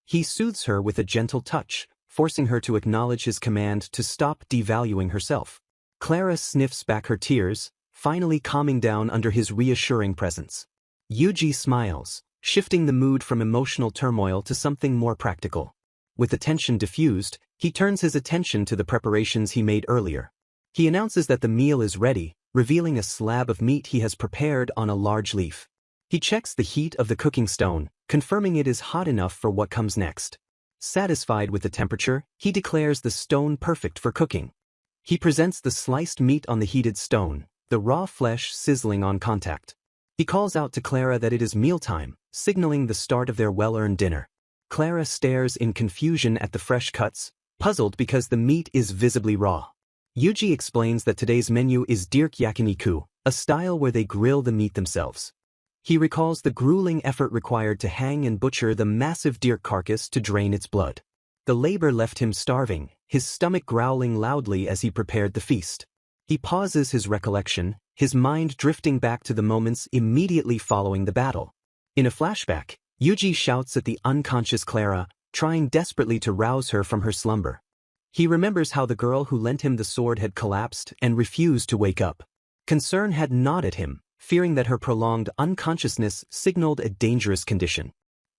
He soothes her with a gentle touch, forcing her to acknowledge his command to stop devaluing herself. Clara sniffs back her tears, finally calming down under his reassuring presence. Yuji smiles, shifting the mood from emotional turmoil to something more practical. With the tension diffused, he turns his attention to the preparations he made earlier. He announces that the meal is ready, revealing a slab of meat he has prepared on a large leaf. He checks the heat of the cooking stone, confirming it is hot enough for what comes next. Satisfied with the temperature, he declares the stone perfect for cooking. He presents the sliced meat on the heated stone, the raw flesh sizzling on contact. He calls out to Clara that it is mealtime, signaling the start of their well-earned dinner. Clara stares in confusion at the fresh cuts, puzzled because the meat is visibly raw. Yuji explains that today's menu is dirk yakiniku, a style where they grill the meat themselves. He recalls the grueling effort required to hang and butcher the massive deer carcass to drain its blood. The labor left him starving, his stomach growling loudly as he prepared the feast. He pauses his recollection, his mind drifting back to the moments immediately following the battle. In a flashback, Yuji shouts at the unconscious Clara, trying desperately to rouse her from her slumber. He remembers how the girl who lent him the sword had collapsed and refused to wake up. Concern had gnawed at him, fearing that her prolonged unconsciousness signaled a dangerous condition.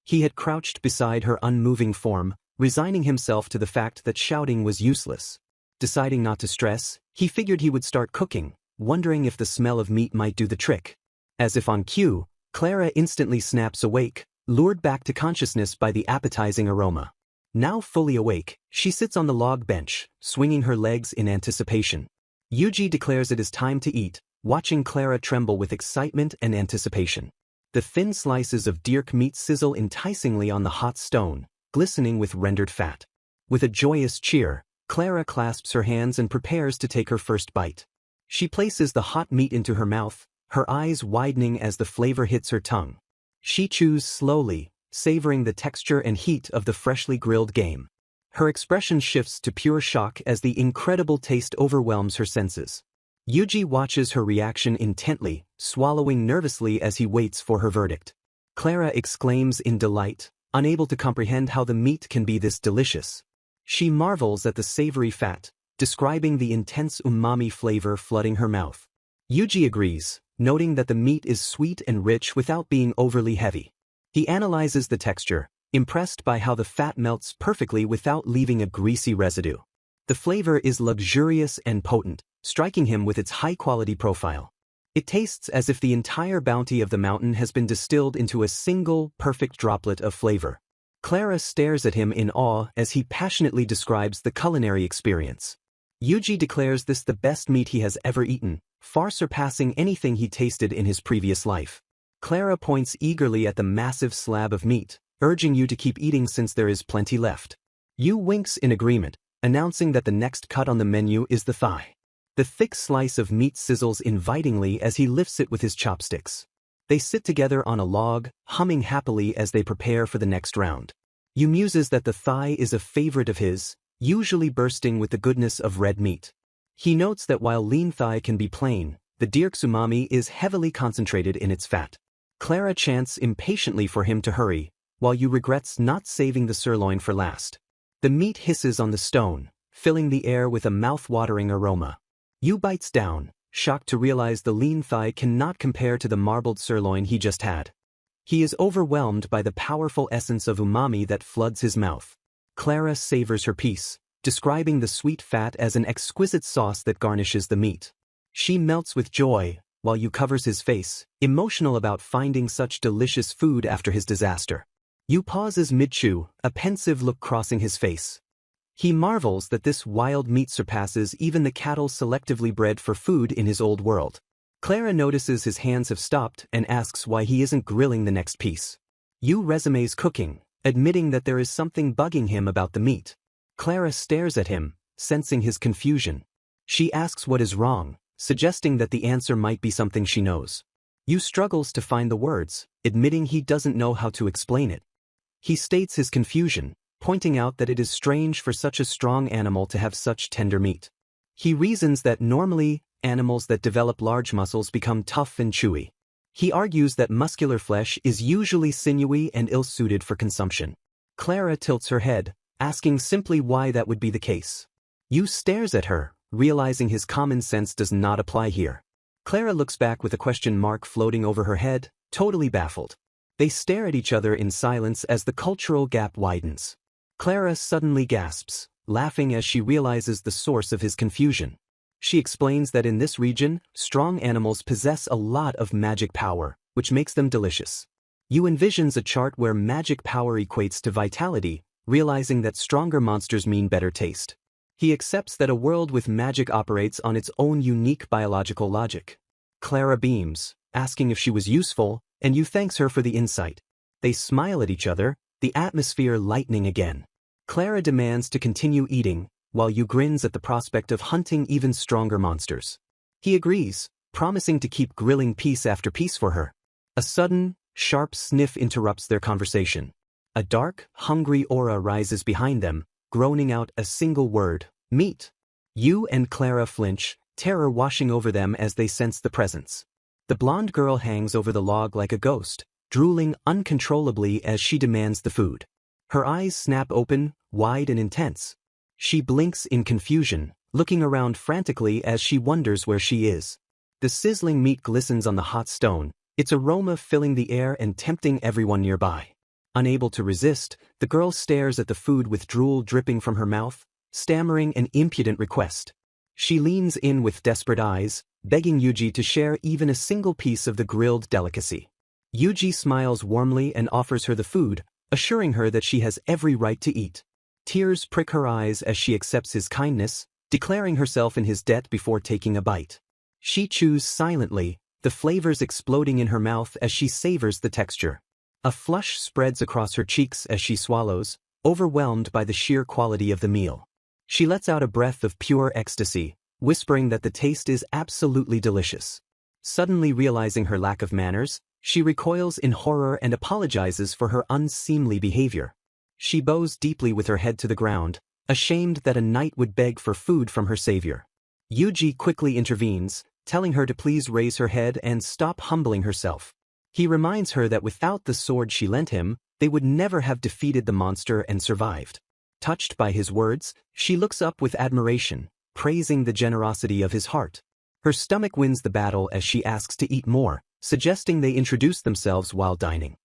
He had crouched beside her unmoving form, resigning himself to the fact that shouting was useless. Deciding not to stress, he figured he would start cooking, wondering if the smell of meat might do the trick. As if on cue, Clara instantly snaps awake, lured back to consciousness by the appetizing aroma. Now fully awake, she sits on the log bench, swinging her legs in anticipation. Yuji declares it is time to eat, watching Clara tremble with excitement and anticipation. The thin slices of dirk meat sizzle enticingly on the hot stone, glistening with rendered fat. With a joyous cheer, Clara clasps her hands and prepares to take her first bite. She places the hot meat into her mouth, her eyes widening as the flavor hits her tongue. She chews slowly, savoring the texture and heat of the freshly grilled game. Her expression shifts to pure shock as the incredible taste overwhelms her senses. Yuji watches her reaction intently, swallowing nervously as he waits for her verdict. Clara exclaims in delight, unable to comprehend how the meat can be this delicious. She marvels at the savory fat, describing the intense umami flavor flooding her mouth. Yuji agrees, noting that the meat is sweet and rich without being overly heavy. He analyzes the texture, impressed by how the fat melts perfectly without leaving a greasy residue. The flavor is luxurious and potent, striking him with its high-quality profile. It tastes as if the entire bounty of the mountain has been distilled into a single, perfect droplet of flavor. Clara stares at him in awe as he passionately describes the culinary experience. Yuji declares this the best meat he has ever eaten, far surpassing anything he tasted in his previous life. Clara points eagerly at the massive slab of meat, urging Yu to keep eating since there is plenty left. Yu winks in agreement, announcing that the next cut on the menu is the thigh. The thick slice of meat sizzles invitingly as he lifts it with his chopsticks. They sit together on a log, humming happily as they prepare for the next round. Yu muses that the thigh is a favorite of his, usually bursting with the goodness of red meat. He notes that while lean thigh can be plain, the dirk's umami is heavily concentrated in its fat. Clara chants impatiently for him to hurry, while Yu regrets not saving the sirloin for last. The meat hisses on the stone, filling the air with a mouth-watering aroma. Yu bites down, shocked to realize the lean thigh cannot compare to the marbled sirloin he just had. He is overwhelmed by the powerful essence of umami that floods his mouth. Clara savors her piece, describing the sweet fat as an exquisite sauce that garnishes the meat. She melts with joy, while Yu covers his face, emotional about finding such delicious food after his disaster. Yu pauses mid-chew, a pensive look crossing his face. He marvels that this wild meat surpasses even the cattle selectively bred for food in his old world. Clara notices his hands have stopped and asks why he isn't grilling the next piece. Yu resumes cooking, admitting that there is something bugging him about the meat. Clara stares at him, sensing his confusion. She asks what is wrong, suggesting that the answer might be something she knows. Yu struggles to find the words, admitting he doesn't know how to explain it. He states his confusion, pointing out that it is strange for such a strong animal to have such tender meat. He reasons that normally, animals that develop large muscles become tough and chewy. He argues that muscular flesh is usually sinewy and ill-suited for consumption. Clara tilts her head, asking simply why that would be the case. Yu stares at her, realizing his common sense does not apply here. Clara looks back with a question mark floating over her head, totally baffled. They stare at each other in silence as the cultural gap widens. Clara suddenly gasps, laughing as she realizes the source of his confusion. She explains that in this region, strong animals possess a lot of magic power, which makes them delicious. Yu envisions a chart where magic power equates to vitality, realizing that stronger monsters mean better taste. He accepts that a world with magic operates on its own unique biological logic. Clara beams, asking if she was useful, and Yu thanks her for the insight. They smile at each other, the atmosphere lightening again. Clara demands to continue eating, while Yu grins at the prospect of hunting even stronger monsters. He agrees, promising to keep grilling piece after piece for her. A sudden, sharp sniff interrupts their conversation. A dark, hungry aura rises behind them, groaning out a single word, meat. Yu and Clara flinch, terror washing over them as they sense the presence. The blonde girl hangs over the log like a ghost, drooling uncontrollably as she demands the food. Her eyes snap open, wide and intense. She blinks in confusion, looking around frantically as she wonders where she is. The sizzling meat glistens on the hot stone, its aroma filling the air and tempting everyone nearby. Unable to resist, the girl stares at the food with drool dripping from her mouth, stammering an impudent request. She leans in with desperate eyes, begging Yuji to share even a single piece of the grilled delicacy. Yuji smiles warmly and offers her the food, assuring her that she has every right to eat. Tears prick her eyes as she accepts his kindness, declaring herself in his debt before taking a bite. She chews silently, the flavors exploding in her mouth as she savors the texture. A flush spreads across her cheeks as she swallows, overwhelmed by the sheer quality of the meal. She lets out a breath of pure ecstasy, whispering that the taste is absolutely delicious. Suddenly realizing her lack of manners, she recoils in horror and apologizes for her unseemly behavior. She bows deeply with her head to the ground, ashamed that a knight would beg for food from her savior. Yuji quickly intervenes, telling her to please raise her head and stop humbling herself. He reminds her that without the sword she lent him, they would never have defeated the monster and survived. Touched by his words, she looks up with admiration, praising the generosity of his heart. Her stomach wins the battle as she asks to eat more, suggesting they introduce themselves while dining.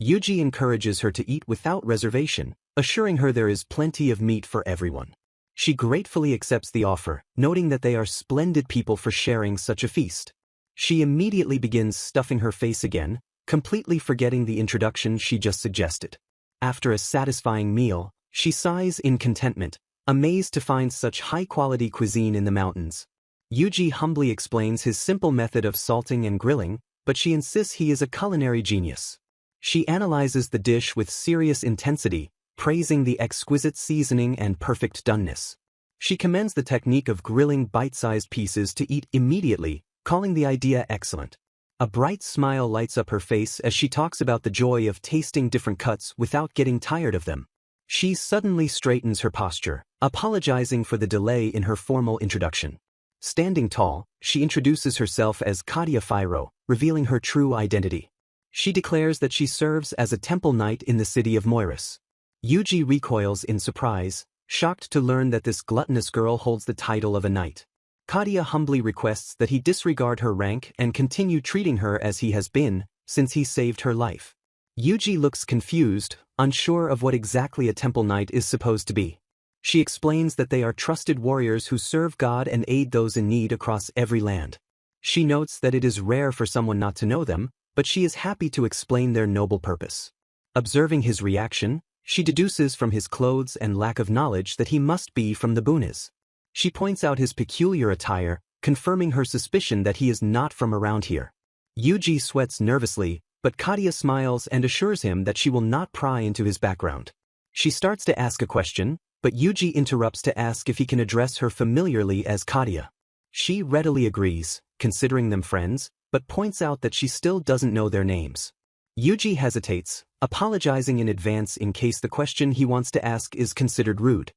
Yuji encourages her to eat without reservation, assuring her there is plenty of meat for everyone. She gratefully accepts the offer, noting that they are splendid people for sharing such a feast. She immediately begins stuffing her face again, completely forgetting the introduction she just suggested. After a satisfying meal, she sighs in contentment, amazed to find such high-quality cuisine in the mountains. Yuji humbly explains his simple method of salting and grilling, but she insists he is a culinary genius. She analyzes the dish with serious intensity, praising the exquisite seasoning and perfect doneness. She commends the technique of grilling bite-sized pieces to eat immediately, calling the idea excellent. A bright smile lights up her face as she talks about the joy of tasting different cuts without getting tired of them. She suddenly straightens her posture, apologizing for the delay in her formal introduction. Standing tall, she introduces herself as Katia Fyro, revealing her true identity. She declares that she serves as a temple knight in the city of Moiris. Yuji recoils in surprise, shocked to learn that this gluttonous girl holds the title of a knight. Katia humbly requests that he disregard her rank and continue treating her as he has been, since he saved her life. Yuji looks confused, unsure of what exactly a temple knight is supposed to be. She explains that they are trusted warriors who serve God and aid those in need across every land. She notes that it is rare for someone not to know them, but she is happy to explain their noble purpose. Observing his reaction, she deduces from his clothes and lack of knowledge that he must be from the Bunas. She points out his peculiar attire, confirming her suspicion that he is not from around here. Yuji sweats nervously, but Katia smiles and assures him that she will not pry into his background. She starts to ask a question, but Yuji interrupts to ask if he can address her familiarly as Katia. She readily agrees, considering them friends, but points out that she still doesn't know their names. Yuji hesitates, apologizing in advance in case the question he wants to ask is considered rude.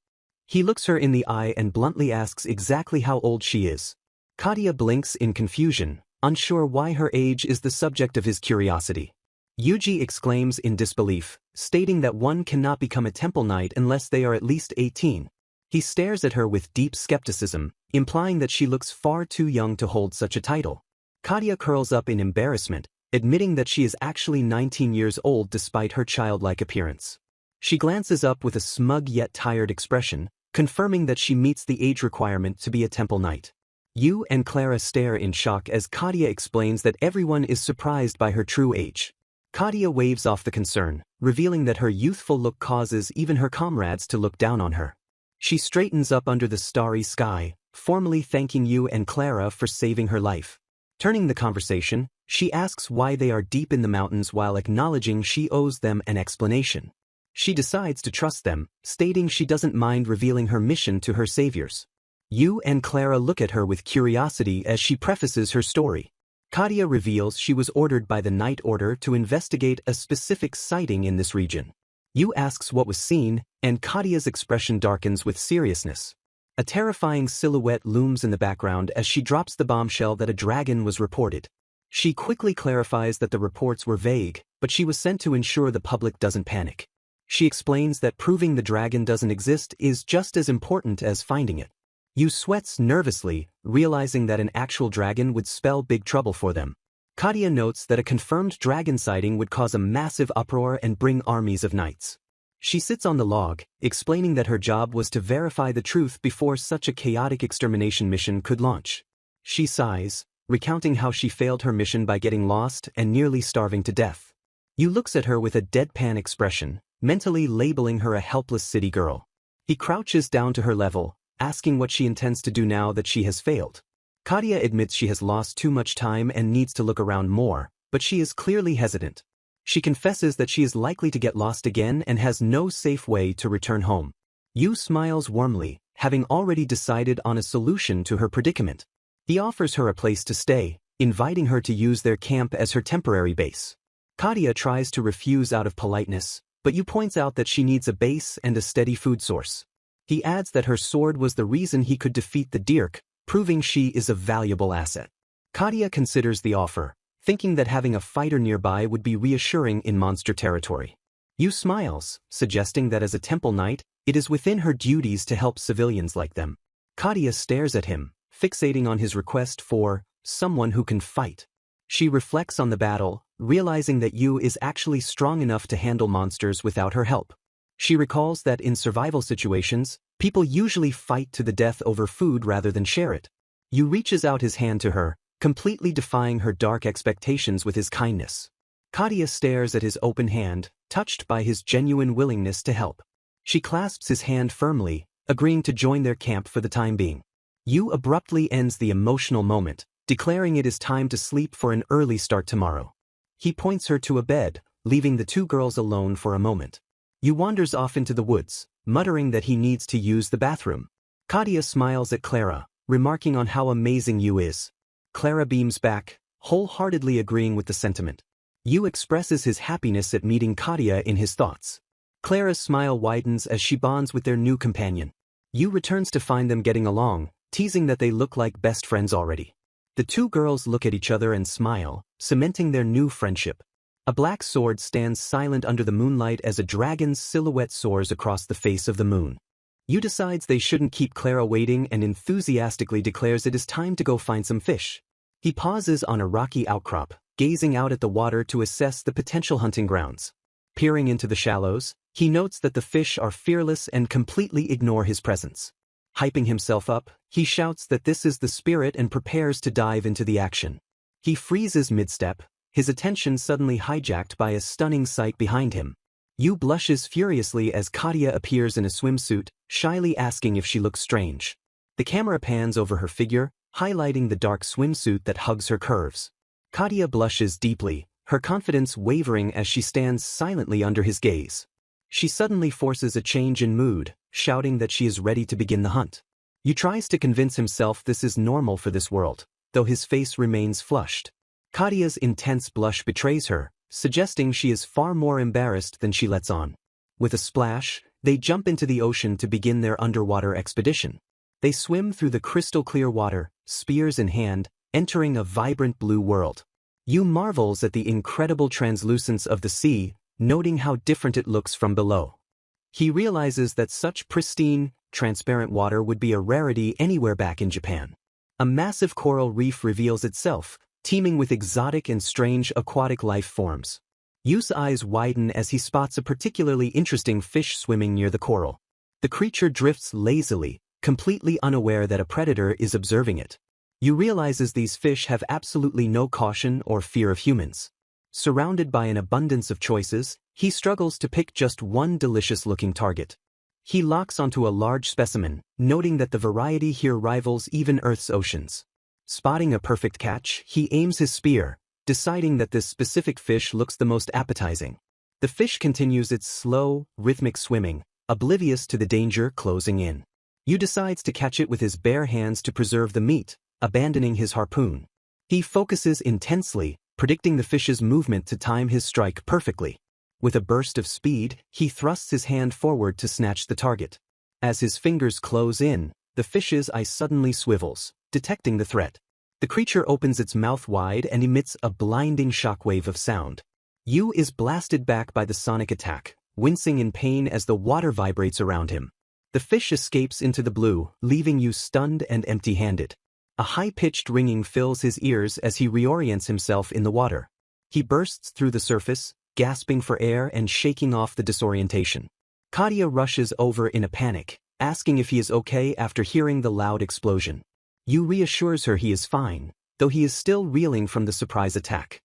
He looks her in the eye and bluntly asks exactly how old she is. Katia blinks in confusion, unsure why her age is the subject of his curiosity. Yuji exclaims in disbelief, stating that one cannot become a temple knight unless they are at least 18. He stares at her with deep skepticism, implying that she looks far too young to hold such a title. Katia curls up in embarrassment, admitting that she is actually 19 years old despite her childlike appearance. She glances up with a smug yet tired expression, confirming that she meets the age requirement to be a temple knight. Yu and Clara stare in shock as Katia explains that everyone is surprised by her true age. Katia waves off the concern, revealing that her youthful look causes even her comrades to look down on her. She straightens up under the starry sky, formally thanking Yu and Clara for saving her life. Turning the conversation, she asks why they are deep in the mountains while acknowledging she owes them an explanation. She decides to trust them, stating she doesn't mind revealing her mission to her saviors. Yu and Clara look at her with curiosity as she prefaces her story. Katia reveals she was ordered by the Night Order to investigate a specific sighting in this region. Yu asks what was seen, and Katia's expression darkens with seriousness. A terrifying silhouette looms in the background as she drops the bombshell that a dragon was reported. She quickly clarifies that the reports were vague, but she was sent to ensure the public doesn't panic. She explains that proving the dragon doesn't exist is just as important as finding it. Yu sweats nervously, realizing that an actual dragon would spell big trouble for them. Katia notes that a confirmed dragon sighting would cause a massive uproar and bring armies of knights. She sits on the log, explaining that her job was to verify the truth before such a chaotic extermination mission could launch. She sighs, recounting how she failed her mission by getting lost and nearly starving to death. Yu looks at her with a deadpan expression, mentally labeling her a helpless city girl. He crouches down to her level, asking what she intends to do now that she has failed. Katia admits she has lost too much time and needs to look around more, but she is clearly hesitant. She confesses that she is likely to get lost again and has no safe way to return home. Yu smiles warmly, having already decided on a solution to her predicament. He offers her a place to stay, inviting her to use their camp as her temporary base. Katia tries to refuse out of politeness, but Yu points out that she needs a base and a steady food source. He adds that her sword was the reason he could defeat the Dirk, proving she is a valuable asset. Katia considers the offer, thinking that having a fighter nearby would be reassuring in monster territory. Yu smiles, suggesting that as a temple knight, it is within her duties to help civilians like them. Katia stares at him, fixating on his request for someone who can fight. She reflects on the battle, realizing that Yu is actually strong enough to handle monsters without her help. She recalls that in survival situations, people usually fight to the death over food rather than share it. Yu reaches out his hand to her, completely defying her dark expectations with his kindness. Katia stares at his open hand, touched by his genuine willingness to help. She clasps his hand firmly, agreeing to join their camp for the time being. Yu abruptly ends the emotional moment, declaring it is time to sleep for an early start tomorrow. He points her to a bed, leaving the two girls alone for a moment. Yu wanders off into the woods, muttering that he needs to use the bathroom. Katia smiles at Clara, remarking on how amazing Yu is. Clara beams back, wholeheartedly agreeing with the sentiment. Yu expresses his happiness at meeting Katia in his thoughts. Clara's smile widens as she bonds with their new companion. Yu returns to find them getting along, teasing that they look like best friends already. The two girls look at each other and smile, cementing their new friendship. A black sword stands silent under the moonlight as a dragon's silhouette soars across the face of the moon. Yu decides they shouldn't keep Clara waiting and enthusiastically declares it is time to go find some fish. He pauses on a rocky outcrop, gazing out at the water to assess the potential hunting grounds. Peering into the shallows, he notes that the fish are fearless and completely ignore his presence. Hyping himself up, he shouts that this is the spirit and prepares to dive into the action. He freezes mid-step, his attention suddenly hijacked by a stunning sight behind him. Yu blushes furiously as Katia appears in a swimsuit, shyly asking if she looks strange. The camera pans over her figure, highlighting the dark swimsuit that hugs her curves. Katia blushes deeply, her confidence wavering as she stands silently under his gaze. She suddenly forces a change in mood, shouting that she is ready to begin the hunt. Yu tries to convince himself this is normal for this world, though his face remains flushed. Katia's intense blush betrays her, suggesting she is far more embarrassed than she lets on. With a splash, they jump into the ocean to begin their underwater expedition. They swim through the crystal-clear water, spears in hand, entering a vibrant blue world. Yu marvels at the incredible translucence of the sea, noting how different it looks from below. He realizes that such pristine, transparent water would be a rarity anywhere back in Japan. A massive coral reef reveals itself, teeming with exotic and strange aquatic life forms. Yu's eyes widen as he spots a particularly interesting fish swimming near the coral. The creature drifts lazily, completely unaware that a predator is observing it. Yu realizes these fish have absolutely no caution or fear of humans. Surrounded by an abundance of choices, he struggles to pick just one delicious-looking target. He locks onto a large specimen, noting that the variety here rivals even Earth's oceans. Spotting a perfect catch, he aims his spear, deciding that this specific fish looks the most appetizing. The fish continues its slow, rhythmic swimming, oblivious to the danger closing in. Yu decides to catch it with his bare hands to preserve the meat, abandoning his harpoon. He focuses intensely, predicting the fish's movement to time his strike perfectly. With a burst of speed, he thrusts his hand forward to snatch the target. As his fingers close in, the fish's eye suddenly swivels, detecting the threat. The creature opens its mouth wide and emits a blinding shockwave of sound. Yu is blasted back by the sonic attack, wincing in pain as the water vibrates around him. The fish escapes into the blue, leaving Yu stunned and empty-handed. A high-pitched ringing fills his ears as he reorients himself in the water. He bursts through the surface, gasping for air and shaking off the disorientation. Katia rushes over in a panic, asking if he is okay after hearing the loud explosion. Yu reassures her he is fine, though he is still reeling from the surprise attack.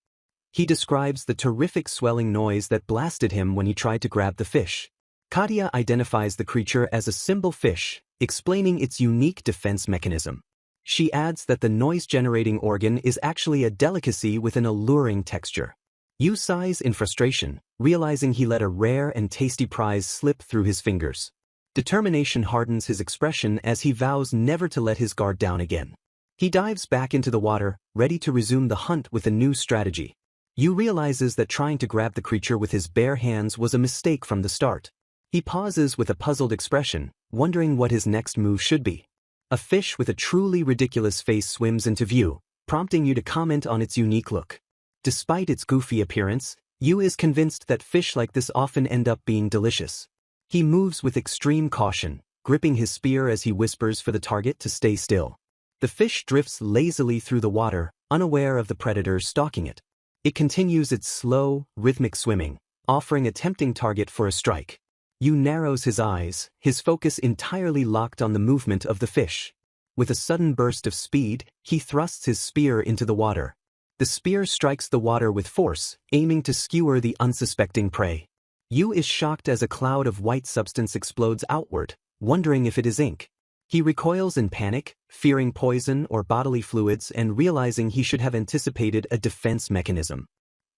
He describes the terrific swelling noise that blasted him when he tried to grab the fish. Katia identifies the creature as a symbol fish, explaining its unique defense mechanism. She adds that the noise-generating organ is actually a delicacy with an alluring texture. Yu sighs in frustration, realizing he let a rare and tasty prize slip through his fingers. Determination hardens his expression as he vows never to let his guard down again. He dives back into the water, ready to resume the hunt with a new strategy. Yu realizes that trying to grab the creature with his bare hands was a mistake from the start. He pauses with a puzzled expression, wondering what his next move should be. A fish with a truly ridiculous face swims into view, prompting Yu to comment on its unique look. Despite its goofy appearance, Yu is convinced that fish like this often end up being delicious. He moves with extreme caution, gripping his spear as he whispers for the target to stay still. The fish drifts lazily through the water, unaware of the predator stalking it. It continues its slow, rhythmic swimming, offering a tempting target for a strike. Yu narrows his eyes, his focus entirely locked on the movement of the fish. With a sudden burst of speed, he thrusts his spear into the water. The spear strikes the water with force, aiming to skewer the unsuspecting prey. Yu is shocked as a cloud of white substance explodes outward, wondering if it is ink. He recoils in panic, fearing poison or bodily fluids and realizing he should have anticipated a defense mechanism.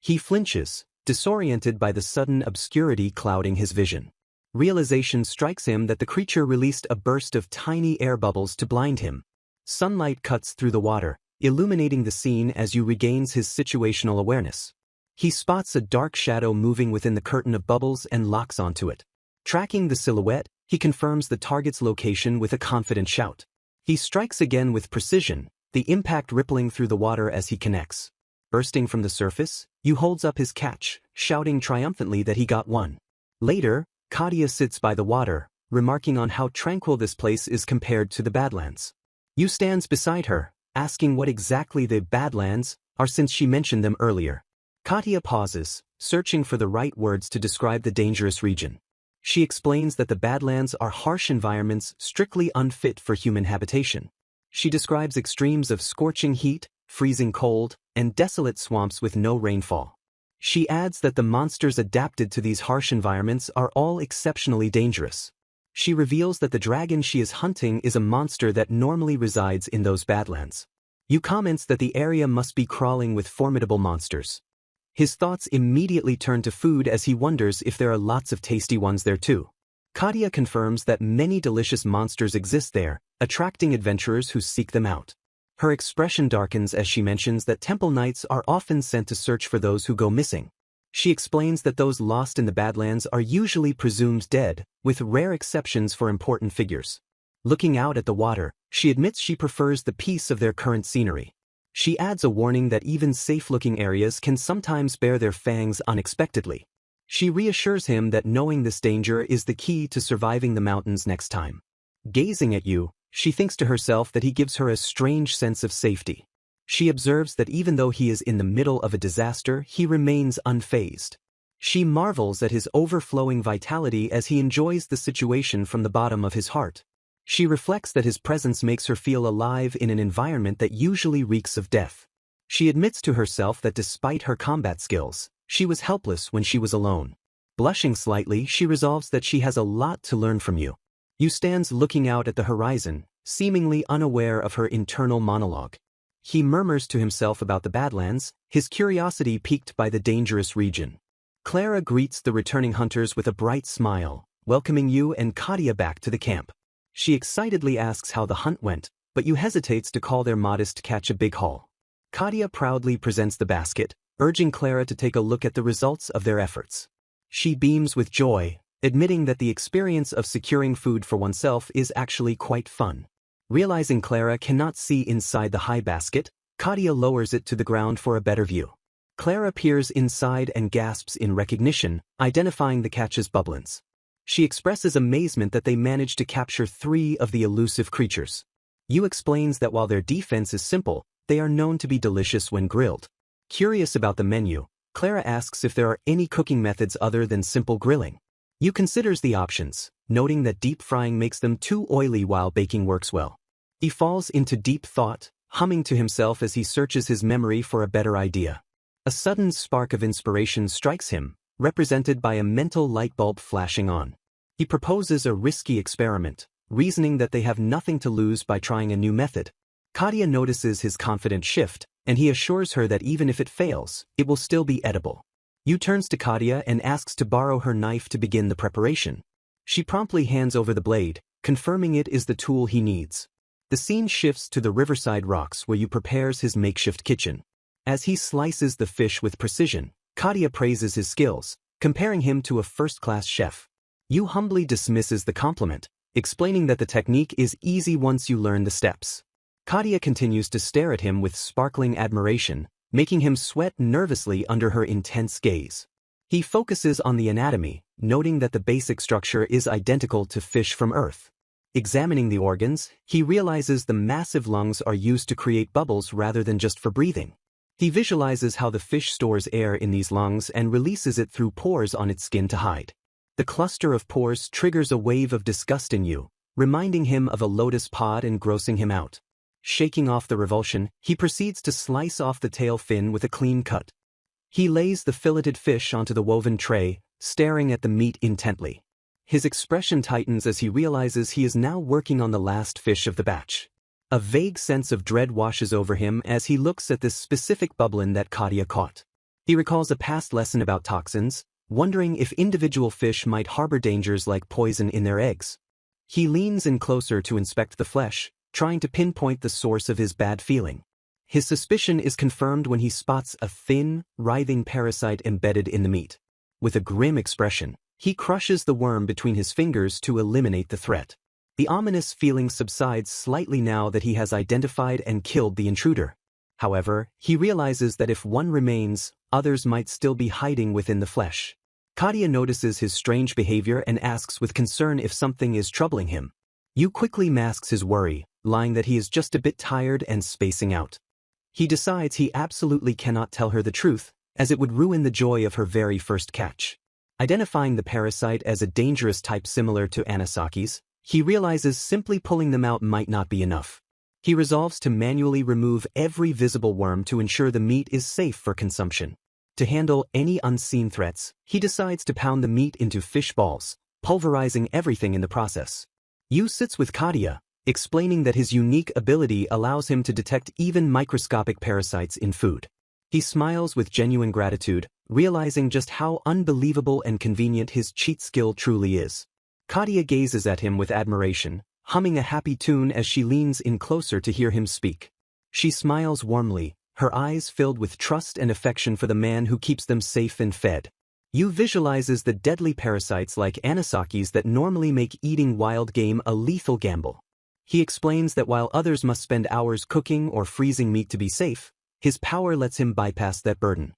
He flinches, disoriented by the sudden obscurity clouding his vision. Realization strikes him that the creature released a burst of tiny air bubbles to blind him. Sunlight cuts through the water, illuminating the scene as Yu regains his situational awareness. He spots a dark shadow moving within the curtain of bubbles and locks onto it. Tracking the silhouette, he confirms the target's location with a confident shout. He strikes again with precision, the impact rippling through the water as he connects. Bursting from the surface, Yu holds up his catch, shouting triumphantly that he got one. Later, Katia sits by the water, remarking on how tranquil this place is compared to the Badlands. Yu stands beside her, asking what exactly the Badlands are since she mentioned them earlier. Katya pauses, searching for the right words to describe the dangerous region. She explains that the Badlands are harsh environments strictly unfit for human habitation. She describes extremes of scorching heat, freezing cold, and desolate swamps with no rainfall. She adds that the monsters adapted to these harsh environments are all exceptionally dangerous. She reveals that the dragon she is hunting is a monster that normally resides in those Badlands. Yu comments that the area must be crawling with formidable monsters. His thoughts immediately turn to food as he wonders if there are lots of tasty ones there too. Katya confirms that many delicious monsters exist there, attracting adventurers who seek them out. Her expression darkens as she mentions that temple knights are often sent to search for those who go missing. She explains that those lost in the Badlands are usually presumed dead, with rare exceptions for important figures. Looking out at the water, she admits she prefers the peace of their current scenery. She adds a warning that even safe-looking areas can sometimes bare their fangs unexpectedly. She reassures him that knowing this danger is the key to surviving the mountains next time. Gazing at Yu, she thinks to herself that he gives her a strange sense of safety. She observes that even though he is in the middle of a disaster, he remains unfazed. She marvels at his overflowing vitality as he enjoys the situation from the bottom of his heart. She reflects that his presence makes her feel alive in an environment that usually reeks of death. She admits to herself that despite her combat skills, she was helpless when she was alone. Blushing slightly, she resolves that she has a lot to learn from Yu. Yu stands looking out at the horizon, seemingly unaware of her internal monologue. He murmurs to himself about the Badlands, his curiosity piqued by the dangerous region. Clara greets the returning hunters with a bright smile, welcoming Yu and Katya back to the camp. She excitedly asks how the hunt went, but Yu hesitates to call their modest catch a big haul. Katya proudly presents the basket, urging Clara to take a look at the results of their efforts. She beams with joy, admitting that the experience of securing food for oneself is actually quite fun. Realizing Clara cannot see inside the high basket, Katya lowers it to the ground for a better view. Clara peers inside and gasps in recognition, identifying the catch's bubblins. She expresses amazement that they managed to capture 3 of the elusive creatures. Yu explains that while their defense is simple, they are known to be delicious when grilled. Curious about the menu, Clara asks if there are any cooking methods other than simple grilling. Yu considers the options, noting that deep frying makes them too oily while baking works well. He falls into deep thought, humming to himself as he searches his memory for a better idea. A sudden spark of inspiration strikes him, represented by a mental light bulb flashing on. He proposes a risky experiment, reasoning that they have nothing to lose by trying a new method. Katya notices his confident shift, and he assures her that even if it fails, it will still be edible. Yu turns to Katya and asks to borrow her knife to begin the preparation. She promptly hands over the blade, confirming it is the tool he needs. The scene shifts to the riverside rocks where Yu prepares his makeshift kitchen. As he slices the fish with precision, Katya praises his skills, comparing him to a first-class chef. Yu humbly dismisses the compliment, explaining that the technique is easy once you learn the steps. Katya continues to stare at him with sparkling admiration, making him sweat nervously under her intense gaze. He focuses on the anatomy, noting that the basic structure is identical to fish from Earth. Examining the organs, he realizes the massive lungs are used to create bubbles rather than just for breathing. He visualizes how the fish stores air in these lungs and releases it through pores on its skin to hide. The cluster of pores triggers a wave of disgust in Yu, reminding him of a lotus pod and grossing him out. Shaking off the revulsion, he proceeds to slice off the tail fin with a clean cut. He lays the filleted fish onto the woven tray, staring at the meat intently. His expression tightens as he realizes he is now working on the last fish of the batch. A vague sense of dread washes over him as he looks at this specific bubblin that Katya caught. He recalls a past lesson about toxins, wondering if individual fish might harbor dangers like poison in their eggs. He leans in closer to inspect the flesh, trying to pinpoint the source of his bad feeling. His suspicion is confirmed when he spots a thin, writhing parasite embedded in the meat. With a grim expression, he crushes the worm between his fingers to eliminate the threat. The ominous feeling subsides slightly now that he has identified and killed the intruder. However, he realizes that if one remains, others might still be hiding within the flesh. Katya notices his strange behavior and asks with concern if something is troubling him. Yu quickly masks his worry, lying that he is just a bit tired and spacing out. He decides he absolutely cannot tell her the truth, as it would ruin the joy of her very first catch. Identifying the parasite as a dangerous type similar to Anisaki's, he realizes simply pulling them out might not be enough. He resolves to manually remove every visible worm to ensure the meat is safe for consumption. To handle any unseen threats, he decides to pound the meat into fish balls, pulverizing everything in the process. Yu sits with Kadia, explaining that his unique ability allows him to detect even microscopic parasites in food. He smiles with genuine gratitude, realizing just how unbelievable and convenient his cheat skill truly is. Kadia gazes at him with admiration, humming a happy tune as she leans in closer to hear him speak. She smiles warmly, her eyes filled with trust and affection for the man who keeps them safe and fed. Yu visualizes the deadly parasites like Anisaki's that normally make eating wild game a lethal gamble. He explains that while others must spend hours cooking or freezing meat to be safe, his power lets him bypass that burden.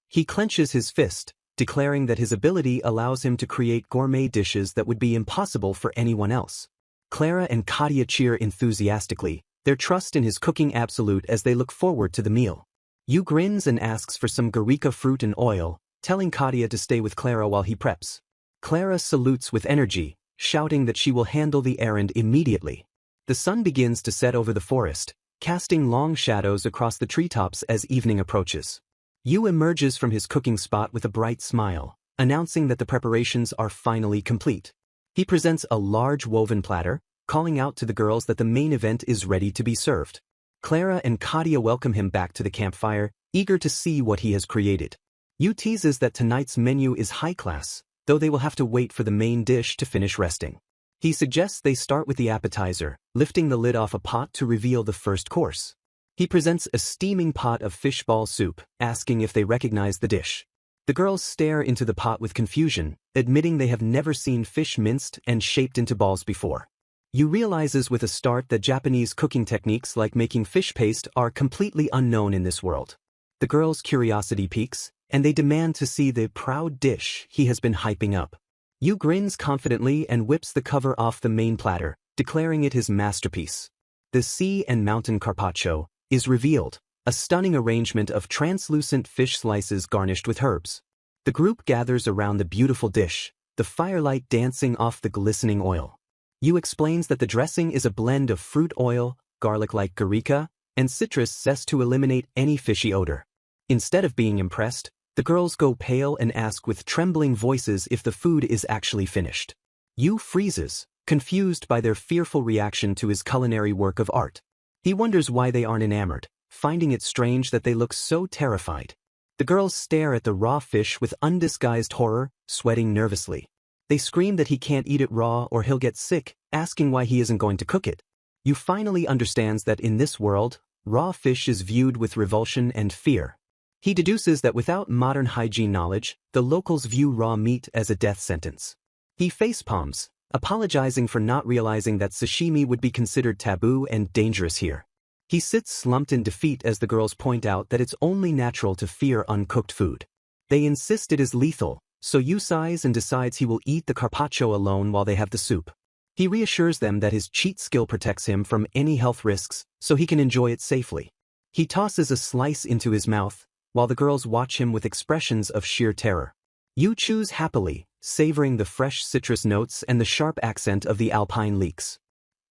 He clenches his fist, declaring that his ability allows him to create gourmet dishes that would be impossible for anyone else. Clara and Kadia cheer enthusiastically, their trust in his cooking absolute as they look forward to the meal. Yu grins and asks for some Garika fruit and oil, telling Kadia to stay with Clara while he preps. Clara salutes with energy, shouting that she will handle the errand immediately. The sun begins to set over the forest, casting long shadows across the treetops as evening approaches. Yu emerges from his cooking spot with a bright smile, announcing that the preparations are finally complete. He presents a large woven platter, calling out to the girls that the main event is ready to be served. Clara and Kadia welcome him back to the campfire, eager to see what he has created. Yu teases that tonight's menu is high class, though they will have to wait for the main dish to finish resting. He suggests they start with the appetizer, lifting the lid off a pot to reveal the first course. He presents a steaming pot of fish ball soup, asking if they recognize the dish. The girls stare into the pot with confusion, admitting they have never seen fish minced and shaped into balls before. Yu realizes with a start that Japanese cooking techniques like making fish paste are completely unknown in this world. The girls' curiosity piques, and they demand to see the proud dish he has been hyping up. Yu grins confidently and whips the cover off the main platter, declaring it his masterpiece. The sea and mountain carpaccio is revealed, a stunning arrangement of translucent fish slices garnished with herbs. The group gathers around the beautiful dish, the firelight dancing off the glistening oil. Yu explains that the dressing is a blend of fruit oil, garlic like garika, and citrus zest to eliminate any fishy odor. Instead of being impressed, the girls go pale and ask with trembling voices if the food is actually finished. Yu freezes, confused by their fearful reaction to his culinary work of art. He wonders why they aren't enamored, finding it strange that they look so terrified. The girls stare at the raw fish with undisguised horror, sweating nervously. They scream that he can't eat it raw or he'll get sick, asking why he isn't going to cook it. Yu finally understands that in this world, raw fish is viewed with revulsion and fear. He deduces that without modern hygiene knowledge, the locals view raw meat as a death sentence. He facepalms, apologizing for not realizing that sashimi would be considered taboo and dangerous here. He sits slumped in defeat as the girls point out that it's only natural to fear uncooked food. They insist it is lethal, so Yu sighs and decides he will eat the carpaccio alone while they have the soup. He reassures them that his cheat skill protects him from any health risks, so he can enjoy it safely. He tosses a slice into his mouth, while the girls watch him with expressions of sheer terror. Yu chews happily, savoring the fresh citrus notes and the sharp accent of the alpine leeks.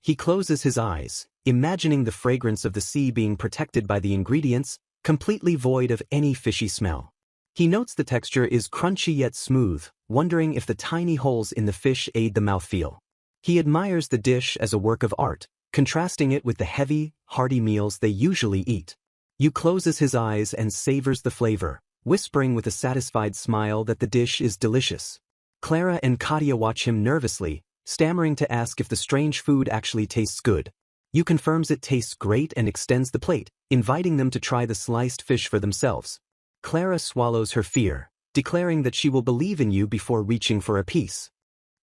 He closes his eyes, imagining the fragrance of the sea being protected by the ingredients, completely void of any fishy smell. He notes the texture is crunchy yet smooth, wondering if the tiny holes in the fish aid the mouthfeel. He admires the dish as a work of art, contrasting it with the heavy, hearty meals they usually eat. Yu closes his eyes and savors the flavor, whispering with a satisfied smile that the dish is delicious. Clara and Kadia watch him nervously, stammering to ask if the strange food actually tastes good. Yu confirms it tastes great and extends the plate, inviting them to try the sliced fish for themselves. Clara swallows her fear, declaring that she will believe in Yu before reaching for a piece.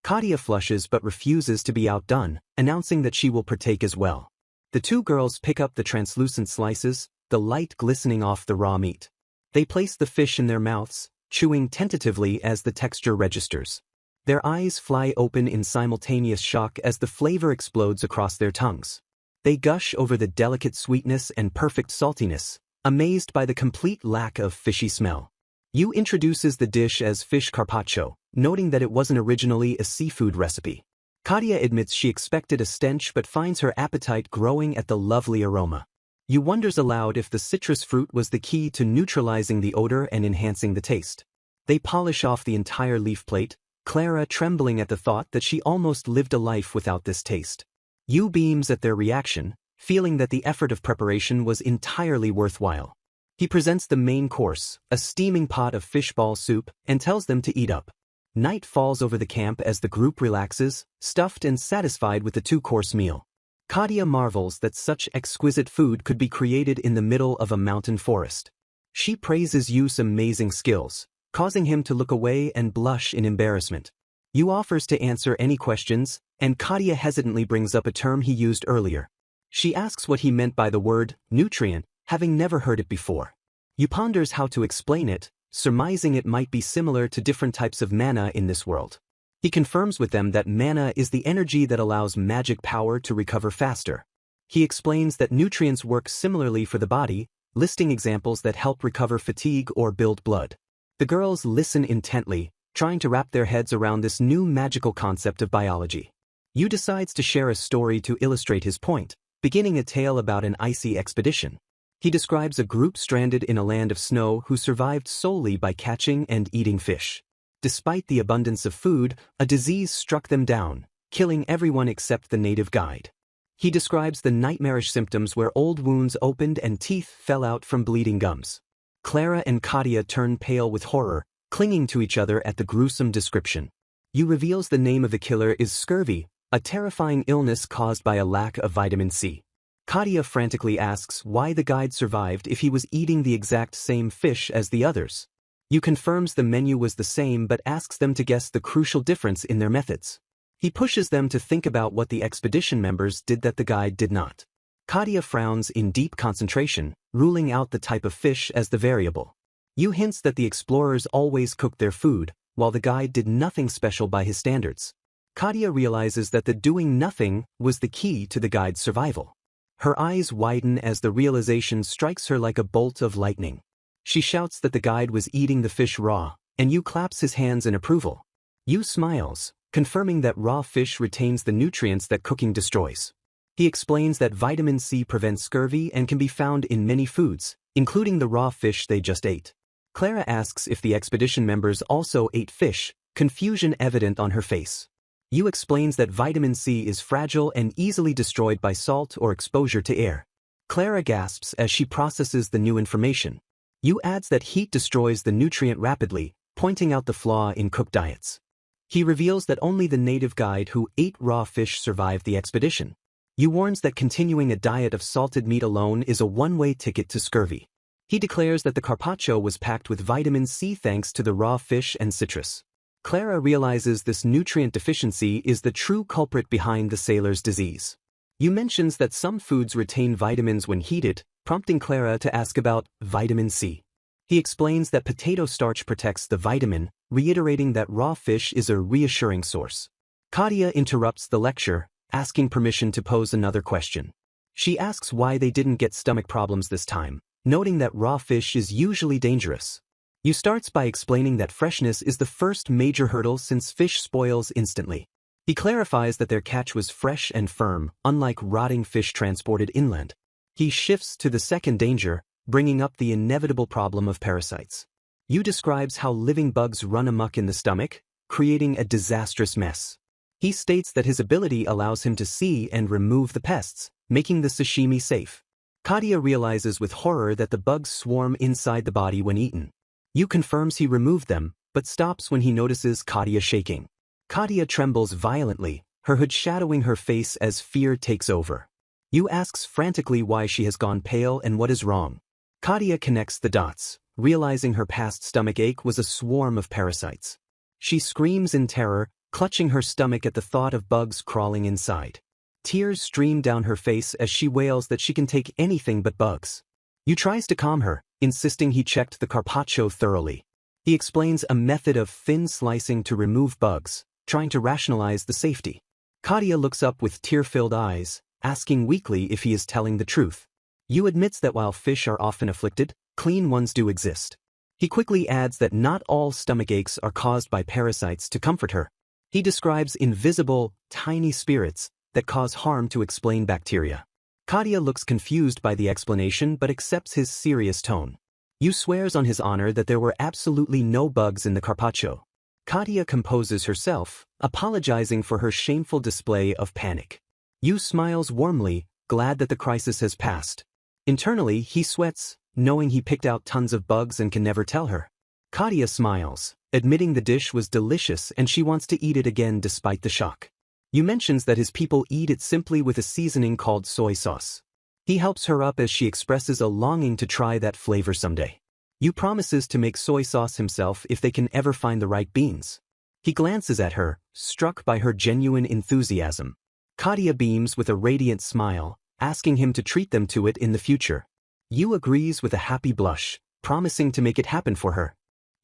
Kadia flushes but refuses to be outdone, announcing that she will partake as well. The two girls pick up the translucent slices, the light glistening off the raw meat. They place the fish in their mouths, chewing tentatively as the texture registers. Their eyes fly open in simultaneous shock as the flavor explodes across their tongues. They gush over the delicate sweetness and perfect saltiness, amazed by the complete lack of fishy smell. Yu introduces the dish as fish carpaccio, noting that it wasn't originally a seafood recipe. Katia admits she expected a stench but finds her appetite growing at the lovely aroma. Yu wonders aloud if the citrus fruit was the key to neutralizing the odor and enhancing the taste. They polish off the entire leaf plate, Clara trembling at the thought that she almost lived a life without this taste. Yu beams at their reaction, feeling that the effort of preparation was entirely worthwhile. He presents the main course, a steaming pot of fishball soup, and tells them to eat up. Night falls over the camp as the group relaxes, stuffed and satisfied with the two-course meal. Katia marvels that such exquisite food could be created in the middle of a mountain forest. She praises Yu's amazing skills, causing him to look away and blush in embarrassment. Yu offers to answer any questions, and Katia hesitantly brings up a term he used earlier. She asks what he meant by the word nutrient, having never heard it before. Yu ponders how to explain it, surmising it might be similar to different types of mana in this world. He confirms with them that mana is the energy that allows magic power to recover faster. He explains that nutrients work similarly for the body, listing examples that help recover fatigue or build blood. The girls listen intently, trying to wrap their heads around this new magical concept of biology. Yu decides to share a story to illustrate his point, beginning a tale about an icy expedition. He describes a group stranded in a land of snow who survived solely by catching and eating fish. Despite the abundance of food, a disease struck them down, killing everyone except the native guide. He describes the nightmarish symptoms where old wounds opened and teeth fell out from bleeding gums. Clara and Katia turn pale with horror, clinging to each other at the gruesome description. Yu reveals the name of the killer is scurvy, a terrifying illness caused by a lack of vitamin C. Katia frantically asks why the guide survived if he was eating the exact same fish as the others. Yu confirms the menu was the same but asks them to guess the crucial difference in their methods. He pushes them to think about what the expedition members did that the guide did not. Katia frowns in deep concentration, ruling out the type of fish as the variable. Yu hints that the explorers always cooked their food, while the guide did nothing special by his standards. Katia realizes that the doing nothing was the key to the guide's survival. Her eyes widen as the realization strikes her like a bolt of lightning. She shouts that the guide was eating the fish raw, and Yu claps his hands in approval. Yu smiles, confirming that raw fish retains the nutrients that cooking destroys. He explains that vitamin C prevents scurvy and can be found in many foods, including the raw fish they just ate. Clara asks if the expedition members also ate fish, confusion evident on her face. Yu explains that vitamin C is fragile and easily destroyed by salt or exposure to air. Clara gasps as she processes the new information. Yu adds that heat destroys the nutrient rapidly, pointing out the flaw in cooked diets. He reveals that only the native guide who ate raw fish survived the expedition. Yu warns that continuing a diet of salted meat alone is a one-way ticket to scurvy. He declares that the carpaccio was packed with vitamin C thanks to the raw fish and citrus. Clara realizes this nutrient deficiency is the true culprit behind the sailor's disease. Yu mentions that some foods retain vitamins when heated, prompting Clara to ask about vitamin C. He explains that potato starch protects the vitamin, reiterating that raw fish is a reassuring source. Katia interrupts the lecture, asking permission to pose another question. She asks why they didn't get stomach problems this time, noting that raw fish is usually dangerous. Yu starts by explaining that freshness is the first major hurdle since fish spoils instantly. He clarifies that their catch was fresh and firm, unlike rotting fish transported inland. He shifts to the second danger, bringing up the inevitable problem of parasites. Yu describes how living bugs run amok in the stomach, creating a disastrous mess. He states that his ability allows him to see and remove the pests, making the sashimi safe. Katia realizes with horror that the bugs swarm inside the body when eaten. Yu confirms he removed them, but stops when he notices Katia shaking. Katia trembles violently, her hood shadowing her face as fear takes over. Yu asks frantically why she has gone pale and what is wrong. Katia connects the dots, realizing her past stomach ache was a swarm of parasites. She screams in terror, clutching her stomach at the thought of bugs crawling inside. Tears stream down her face as she wails that she can take anything but bugs. Yu tries to calm her, insisting he checked the carpaccio thoroughly. He explains a method of thin slicing to remove bugs, trying to rationalize the safety. Katia looks up with tear-filled eyes, asking weakly if he is telling the truth. Yu admits that while fish are often afflicted, clean ones do exist. He quickly adds that not all stomach aches are caused by parasites to comfort her. He describes invisible, tiny spirits that cause harm to explain bacteria. Katia looks confused by the explanation but accepts his serious tone. Yu swears on his honor that there were absolutely no bugs in the carpaccio. Katia composes herself, apologizing for her shameful display of panic. Yu smiles warmly, glad that the crisis has passed. Internally, he sweats, knowing he picked out tons of bugs and can never tell her. Katia smiles, admitting the dish was delicious and she wants to eat it again despite the shock. Yu mentions that his people eat it simply with a seasoning called soy sauce. He helps her up as she expresses a longing to try that flavor someday. Yu promises to make soy sauce himself if they can ever find the right beans. He glances at her, struck by her genuine enthusiasm. Katia beams with a radiant smile, asking him to treat them to it in the future. Yu agrees with a happy blush, promising to make it happen for her.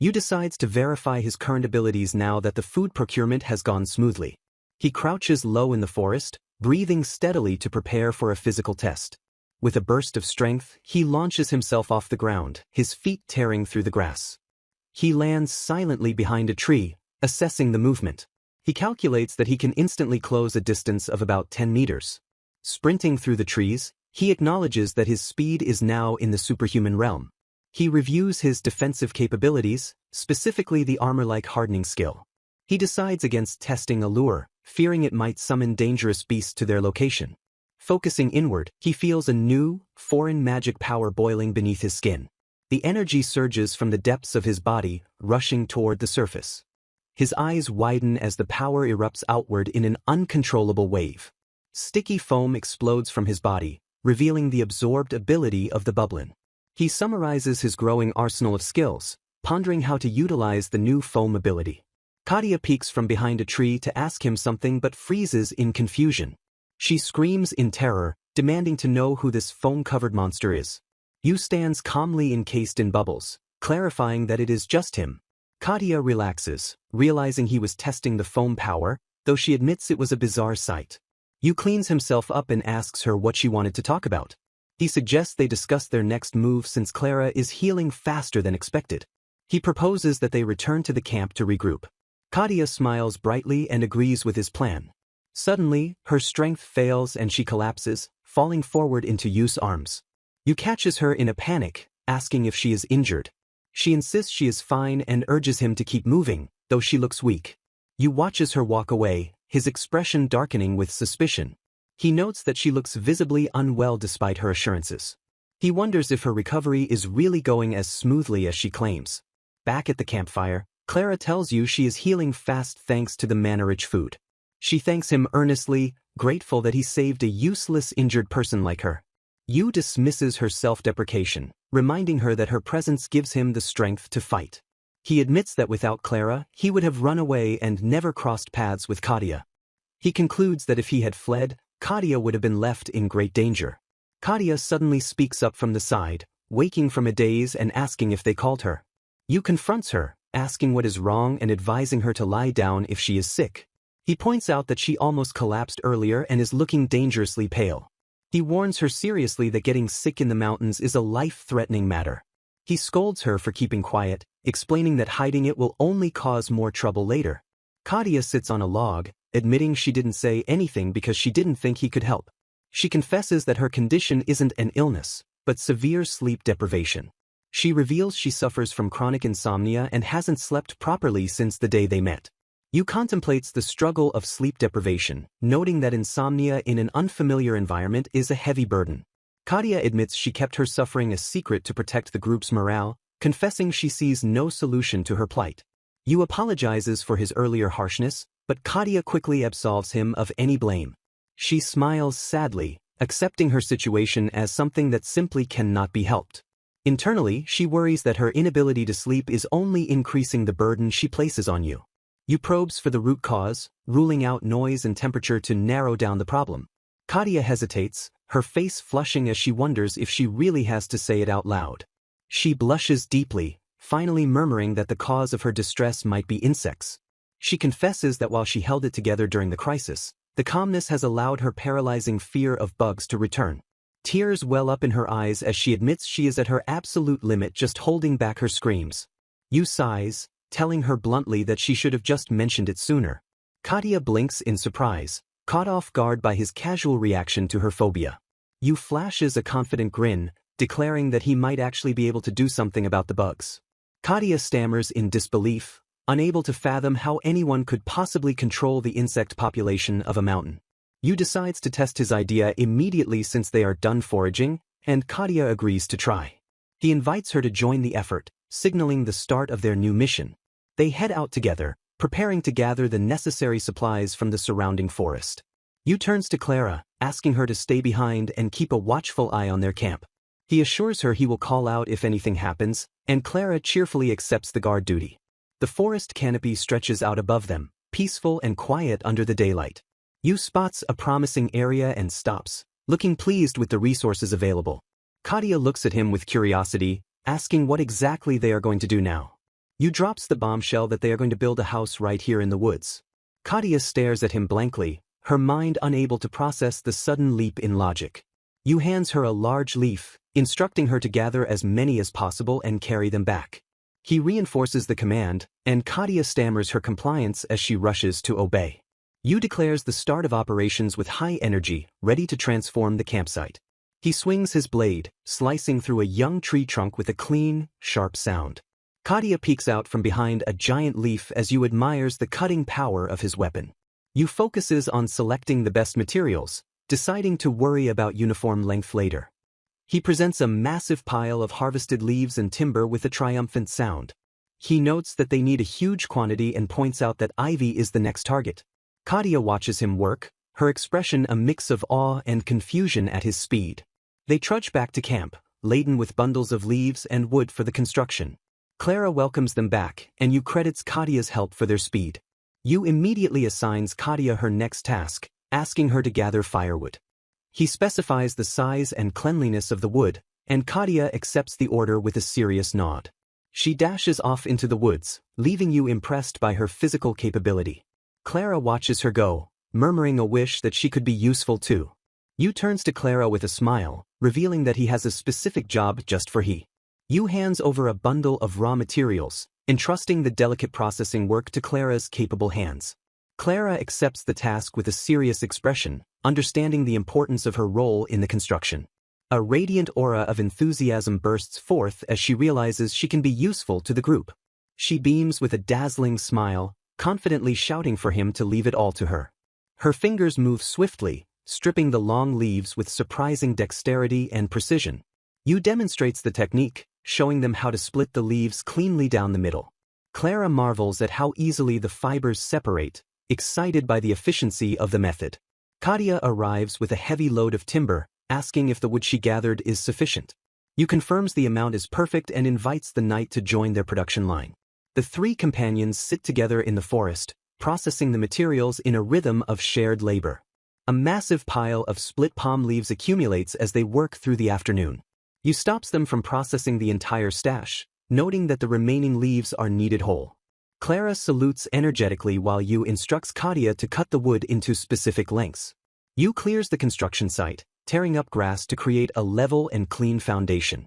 Yu decides to verify his current abilities now that the food procurement has gone smoothly. He crouches low in the forest, breathing steadily to prepare for a physical test. With a burst of strength, he launches himself off the ground, his feet tearing through the grass. He lands silently behind a tree, assessing the movement. He calculates that he can instantly close a distance of about 10 meters. Sprinting through the trees, he acknowledges that his speed is now in the superhuman realm. He reviews his defensive capabilities, specifically the armor-like hardening skill. He decides against testing a lure, fearing it might summon dangerous beasts to their location. Focusing inward, he feels a new, foreign magic power boiling beneath his skin. The energy surges from the depths of his body, rushing toward the surface. His eyes widen as the power erupts outward in an uncontrollable wave. Sticky foam explodes from his body, revealing the absorbed ability of the bublin. He summarizes his growing arsenal of skills, pondering how to utilize the new foam ability. Katia peeks from behind a tree to ask him something but freezes in confusion. She screams in terror, demanding to know who this foam-covered monster is. Yu stands calmly encased in bubbles, clarifying that it is just him. Katia relaxes, realizing he was testing the foam power, though she admits it was a bizarre sight. Yu cleans himself up and asks her what she wanted to talk about. He suggests they discuss their next move since Clara is healing faster than expected. He proposes that they return to the camp to regroup. Katia smiles brightly and agrees with his plan. Suddenly, her strength fails and she collapses, falling forward into Yu's arms. Yu catches her in a panic, asking if she is injured. She insists she is fine and urges him to keep moving, though she looks weak. Yu watches her walk away, his expression darkening with suspicion. He notes that she looks visibly unwell despite her assurances. He wonders if her recovery is really going as smoothly as she claims. Back at the campfire, Clara tells Yu she is healing fast thanks to the mana-rich food. She thanks him earnestly, grateful that he saved a useless injured person like her. Yu dismisses her self-deprecation, reminding her that her presence gives him the strength to fight. He admits that without Clara, he would have run away and never crossed paths with Katia. He concludes that if he had fled, Katia would have been left in great danger. Katia suddenly speaks up from the side, waking from a daze and asking if they called her. Yu confronts her, asking what is wrong and advising her to lie down if she is sick. He points out that she almost collapsed earlier and is looking dangerously pale. He warns her seriously that getting sick in the mountains is a life-threatening matter. He scolds her for keeping quiet, explaining that hiding it will only cause more trouble later. Katia sits on a log, admitting she didn't say anything because she didn't think he could help. She confesses that her condition isn't an illness, but severe sleep deprivation. She reveals she suffers from chronic insomnia and hasn't slept properly since the day they met. Yu contemplates the struggle of sleep deprivation, noting that insomnia in an unfamiliar environment is a heavy burden. Katia admits she kept her suffering a secret to protect the group's morale, confessing she sees no solution to her plight. Yu apologizes for his earlier harshness, but Katia quickly absolves him of any blame. She smiles sadly, accepting her situation as something that simply cannot be helped. Internally, she worries that her inability to sleep is only increasing the burden she places on Yu. Yu probes for the root cause, ruling out noise and temperature to narrow down the problem. Katia hesitates, her face flushing as she wonders if she really has to say it out loud. She blushes deeply, finally murmuring that the cause of her distress might be insects. She confesses that while she held it together during the crisis, the calmness has allowed her paralyzing fear of bugs to return. Tears well up in her eyes as she admits she is at her absolute limit, just holding back her screams. Yu sighs, telling her bluntly that she should have just mentioned it sooner. Katia blinks in surprise, caught off guard by his casual reaction to her phobia. Yu flashes a confident grin, declaring that he might actually be able to do something about the bugs. Katia stammers in disbelief, unable to fathom how anyone could possibly control the insect population of a mountain. Yu decides to test his idea immediately since they are done foraging, and Katia agrees to try. He invites her to join the effort, signaling the start of their new mission. They head out together, preparing to gather the necessary supplies from the surrounding forest. Yu turns to Clara, asking her to stay behind and keep a watchful eye on their camp. He assures her he will call out if anything happens, and Clara cheerfully accepts the guard duty. The forest canopy stretches out above them, peaceful and quiet under the daylight. Yu spots a promising area and stops, looking pleased with the resources available. Katia looks at him with curiosity, asking what exactly they are going to do now. Yu drops the bombshell that they are going to build a house right here in the woods. Katia stares at him blankly, her mind unable to process the sudden leap in logic. Yu hands her a large leaf, instructing her to gather as many as possible and carry them back. He reinforces the command, and Katia stammers her compliance as she rushes to obey. Yu declares the start of operations with high energy, ready to transform the campsite. He swings his blade, slicing through a young tree trunk with a clean, sharp sound. Katia peeks out from behind a giant leaf as Yu admires the cutting power of his weapon. Yu focuses on selecting the best materials, deciding to worry about uniform length later. He presents a massive pile of harvested leaves and timber with a triumphant sound. He notes that they need a huge quantity and points out that ivy is the next target. Katia watches him work, her expression a mix of awe and confusion at his speed. They trudge back to camp, laden with bundles of leaves and wood for the construction. Clara welcomes them back, and Yu credits Katia's help for their speed. Yu immediately assigns Katia her next task, asking her to gather firewood. He specifies the size and cleanliness of the wood, and Katia accepts the order with a serious nod. She dashes off into the woods, leaving Yu impressed by her physical capability. Clara watches her go, murmuring a wish that she could be useful too. Yu turns to Clara with a smile, revealing that he has a specific job just for he. Yu hands over a bundle of raw materials, entrusting the delicate processing work to Clara's capable hands. Clara accepts the task with a serious expression, understanding the importance of her role in the construction. A radiant aura of enthusiasm bursts forth as she realizes she can be useful to the group. She beams with a dazzling smile, confidently shouting for him to leave it all to her. Her fingers move swiftly, stripping the long leaves with surprising dexterity and precision. Yu demonstrates the technique, showing them how to split the leaves cleanly down the middle. Clara marvels at how easily the fibers separate, excited by the efficiency of the method. Katia arrives with a heavy load of timber, asking if the wood she gathered is sufficient. Yu confirms the amount is perfect and invites the knight to join their production line. The three companions sit together in the forest, processing the materials in a rhythm of shared labor. A massive pile of split palm leaves accumulates as they work through the afternoon. Yu stops them from processing the entire stash, noting that the remaining leaves are kneaded whole. Clara salutes energetically while Yu instructs Katia to cut the wood into specific lengths. Yu clears the construction site, tearing up grass to create a level and clean foundation.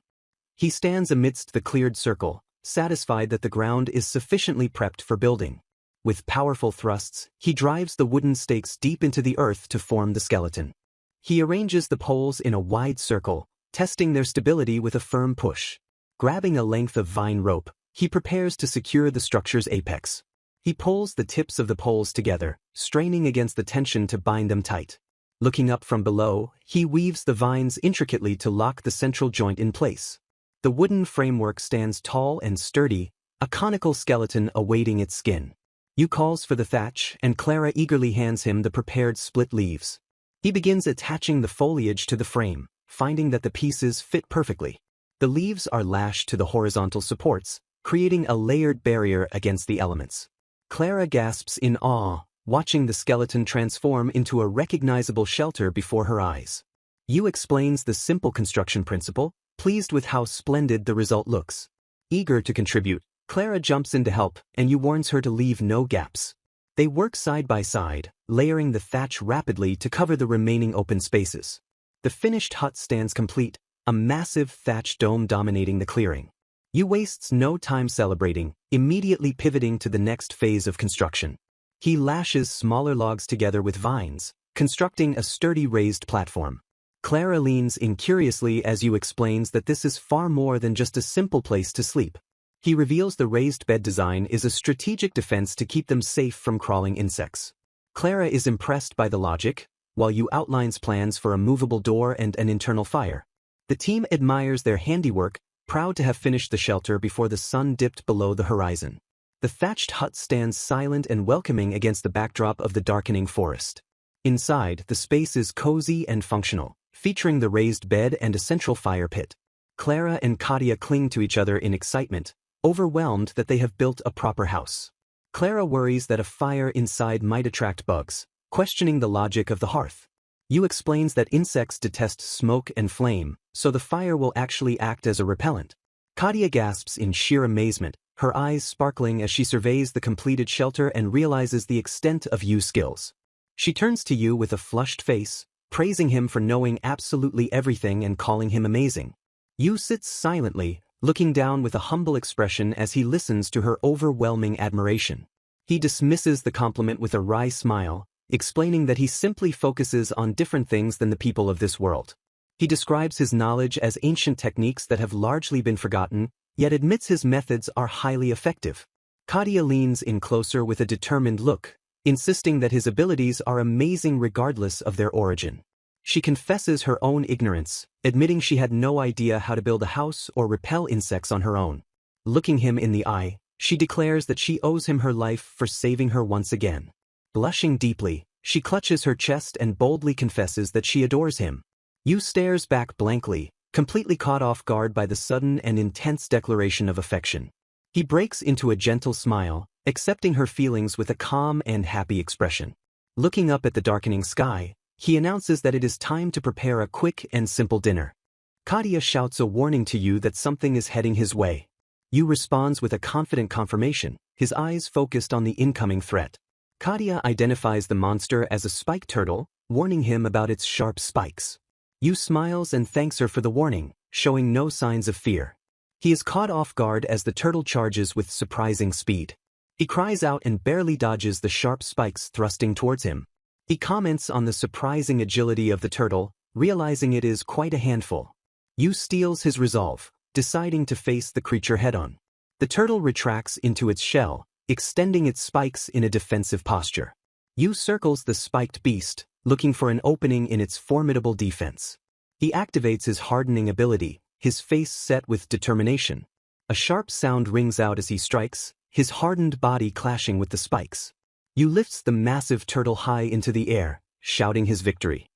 He stands amidst the cleared circle, satisfied that the ground is sufficiently prepped for building. With powerful thrusts, he drives the wooden stakes deep into the earth to form the skeleton. He arranges the poles in a wide circle, testing their stability with a firm push. Grabbing a length of vine rope, he prepares to secure the structure's apex. He pulls the tips of the poles together, straining against the tension to bind them tight. Looking up from below, he weaves the vines intricately to lock the central joint in place. The wooden framework stands tall and sturdy, a conical skeleton awaiting its skin. Yu calls for the thatch, and Clara eagerly hands him the prepared split leaves. He begins attaching the foliage to the frame, finding that the pieces fit perfectly. The leaves are lashed to the horizontal supports, creating a layered barrier against the elements. Clara gasps in awe, watching the skeleton transform into a recognizable shelter before her eyes. Yu explains the simple construction principle, pleased with how splendid the result looks. Eager to contribute, Clara jumps in to help, and Yu warns her to leave no gaps. They work side by side, layering the thatch rapidly to cover the remaining open spaces. The finished hut stands complete, a massive thatched dome dominating the clearing. Yu wastes no time celebrating, immediately pivoting to the next phase of construction. He lashes smaller logs together with vines, constructing a sturdy raised platform. Clara leans in curiously as Yu explains that this is far more than just a simple place to sleep. He reveals the raised bed design is a strategic defense to keep them safe from crawling insects. Clara is impressed by the logic, while Yu outlines plans for a movable door and an internal fire. The team admires their handiwork, proud to have finished the shelter before the sun dipped below the horizon. The thatched hut stands silent and welcoming against the backdrop of the darkening forest. Inside, the space is cozy and functional, featuring the raised bed and a central fire pit. Clara and Katia cling to each other in excitement, overwhelmed that they have built a proper house. Clara worries that a fire inside might attract bugs, questioning the logic of the hearth. Yu explains that insects detest smoke and flame, so the fire will actually act as a repellent. Katia gasps in sheer amazement, her eyes sparkling as she surveys the completed shelter and realizes the extent of Yu's skills. She turns to Yu with a flushed face, praising him for knowing absolutely everything and calling him amazing. Yu sits silently, looking down with a humble expression as he listens to her overwhelming admiration. He dismisses the compliment with a wry smile, explaining that he simply focuses on different things than the people of this world. He describes his knowledge as ancient techniques that have largely been forgotten, yet admits his methods are highly effective. Katia leans in closer with a determined look, insisting that his abilities are amazing regardless of their origin. She confesses her own ignorance, admitting she had no idea how to build a house or repel insects on her own. Looking him in the eye, she declares that she owes him her life for saving her once again. Blushing deeply, she clutches her chest and boldly confesses that she adores him. Yu stares back blankly, completely caught off guard by the sudden and intense declaration of affection. He breaks into a gentle smile, accepting her feelings with a calm and happy expression. Looking up at the darkening sky, he announces that it is time to prepare a quick and simple dinner. Katia shouts a warning to Yu that something is heading his way. Yu responds with a confident confirmation, his eyes focused on the incoming threat. Katia identifies the monster as a spiked turtle, warning him about its sharp spikes. Yu smiles and thanks her for the warning, showing no signs of fear. He is caught off guard as the turtle charges with surprising speed. He cries out and barely dodges the sharp spikes thrusting towards him. He comments on the surprising agility of the turtle, realizing it is quite a handful. Yu steals his resolve, deciding to face the creature head-on. The turtle retracts into its shell, extending its spikes in a defensive posture. Yu circles the spiked beast, looking for an opening in its formidable defense. He activates his hardening ability, his face set with determination. A sharp sound rings out as he strikes, his hardened body clashing with the spikes. Yu lifts the massive turtle high into the air, shouting his victory.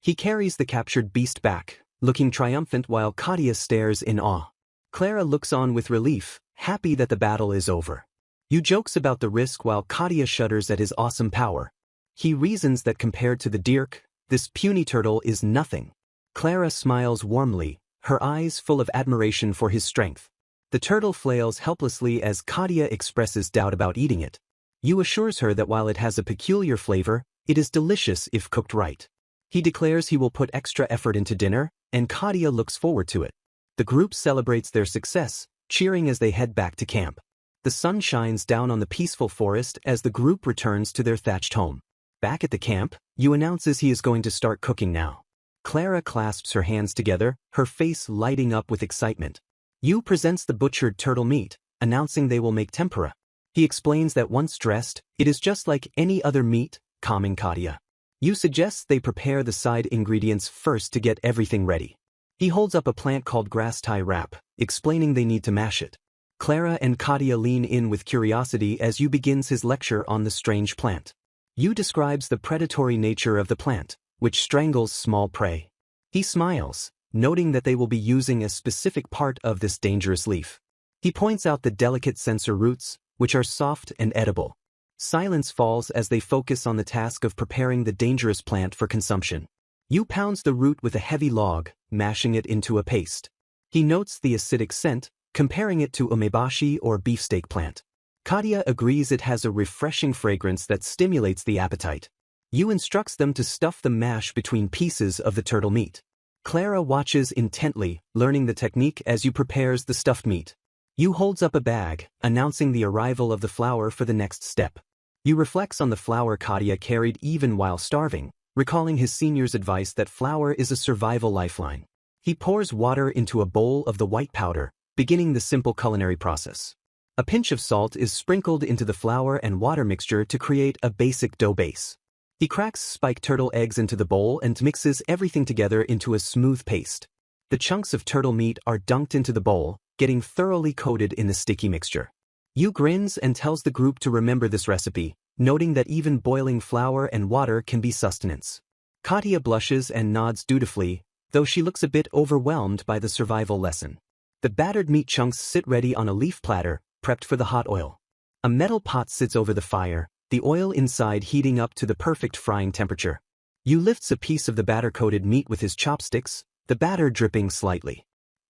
He carries the captured beast back, looking triumphant while Katia stares in awe. Clara looks on with relief, happy that the battle is over. Yu jokes about the risk while Katia shudders at his awesome power. He reasons that compared to the dirk, this puny turtle is nothing. Clara smiles warmly, her eyes full of admiration for his strength. The turtle flails helplessly as Katia expresses doubt about eating it. Yu assures her that while it has a peculiar flavor, it is delicious if cooked right. He declares he will put extra effort into dinner, and Katia looks forward to it. The group celebrates their success, cheering as they head back to camp. The sun shines down on the peaceful forest as the group returns to their thatched home. Back at the camp, Yu announces he is going to start cooking now. Clara clasps her hands together, her face lighting up with excitement. Yu presents the butchered turtle meat, announcing they will make tempura. He explains that once dressed, it is just like any other meat, calming Katia. Yu suggests they prepare the side ingredients first to get everything ready. He holds up a plant called grass tie wrap, explaining they need to mash it. Clara and Katia lean in with curiosity as Yu begins his lecture on the strange plant. Yu describes the predatory nature of the plant, which strangles small prey. He smiles, noting that they will be using a specific part of this dangerous leaf. He points out the delicate sensor roots, which are soft and edible. Silence falls as they focus on the task of preparing the dangerous plant for consumption. Yu pounds the root with a heavy log, mashing it into a paste. He notes the acidic scent, comparing it to umebashi or beefsteak plant. Katia agrees it has a refreshing fragrance that stimulates the appetite. Yu instructs them to stuff the mash between pieces of the turtle meat. Clara watches intently, learning the technique as you prepares the stuffed meat. Yu holds up a bag, announcing the arrival of the flour for the next step. Yu reflects on the flour Katia carried even while starving, recalling his senior's advice that flour is a survival lifeline. He pours water into a bowl of the white powder, beginning the simple culinary process. A pinch of salt is sprinkled into the flour and water mixture to create a basic dough base. He cracks spike turtle eggs into the bowl and mixes everything together into a smooth paste. The chunks of turtle meat are dunked into the bowl, getting thoroughly coated in the sticky mixture. Yu grins and tells the group to remember this recipe, noting that even boiling flour and water can be sustenance. Katia blushes and nods dutifully, though she looks a bit overwhelmed by the survival lesson. The battered meat chunks sit ready on a leaf platter, prepped for the hot oil. A metal pot sits over the fire, the oil inside heating up to the perfect frying temperature. Yu lifts a piece of the batter-coated meat with his chopsticks, the batter dripping slightly.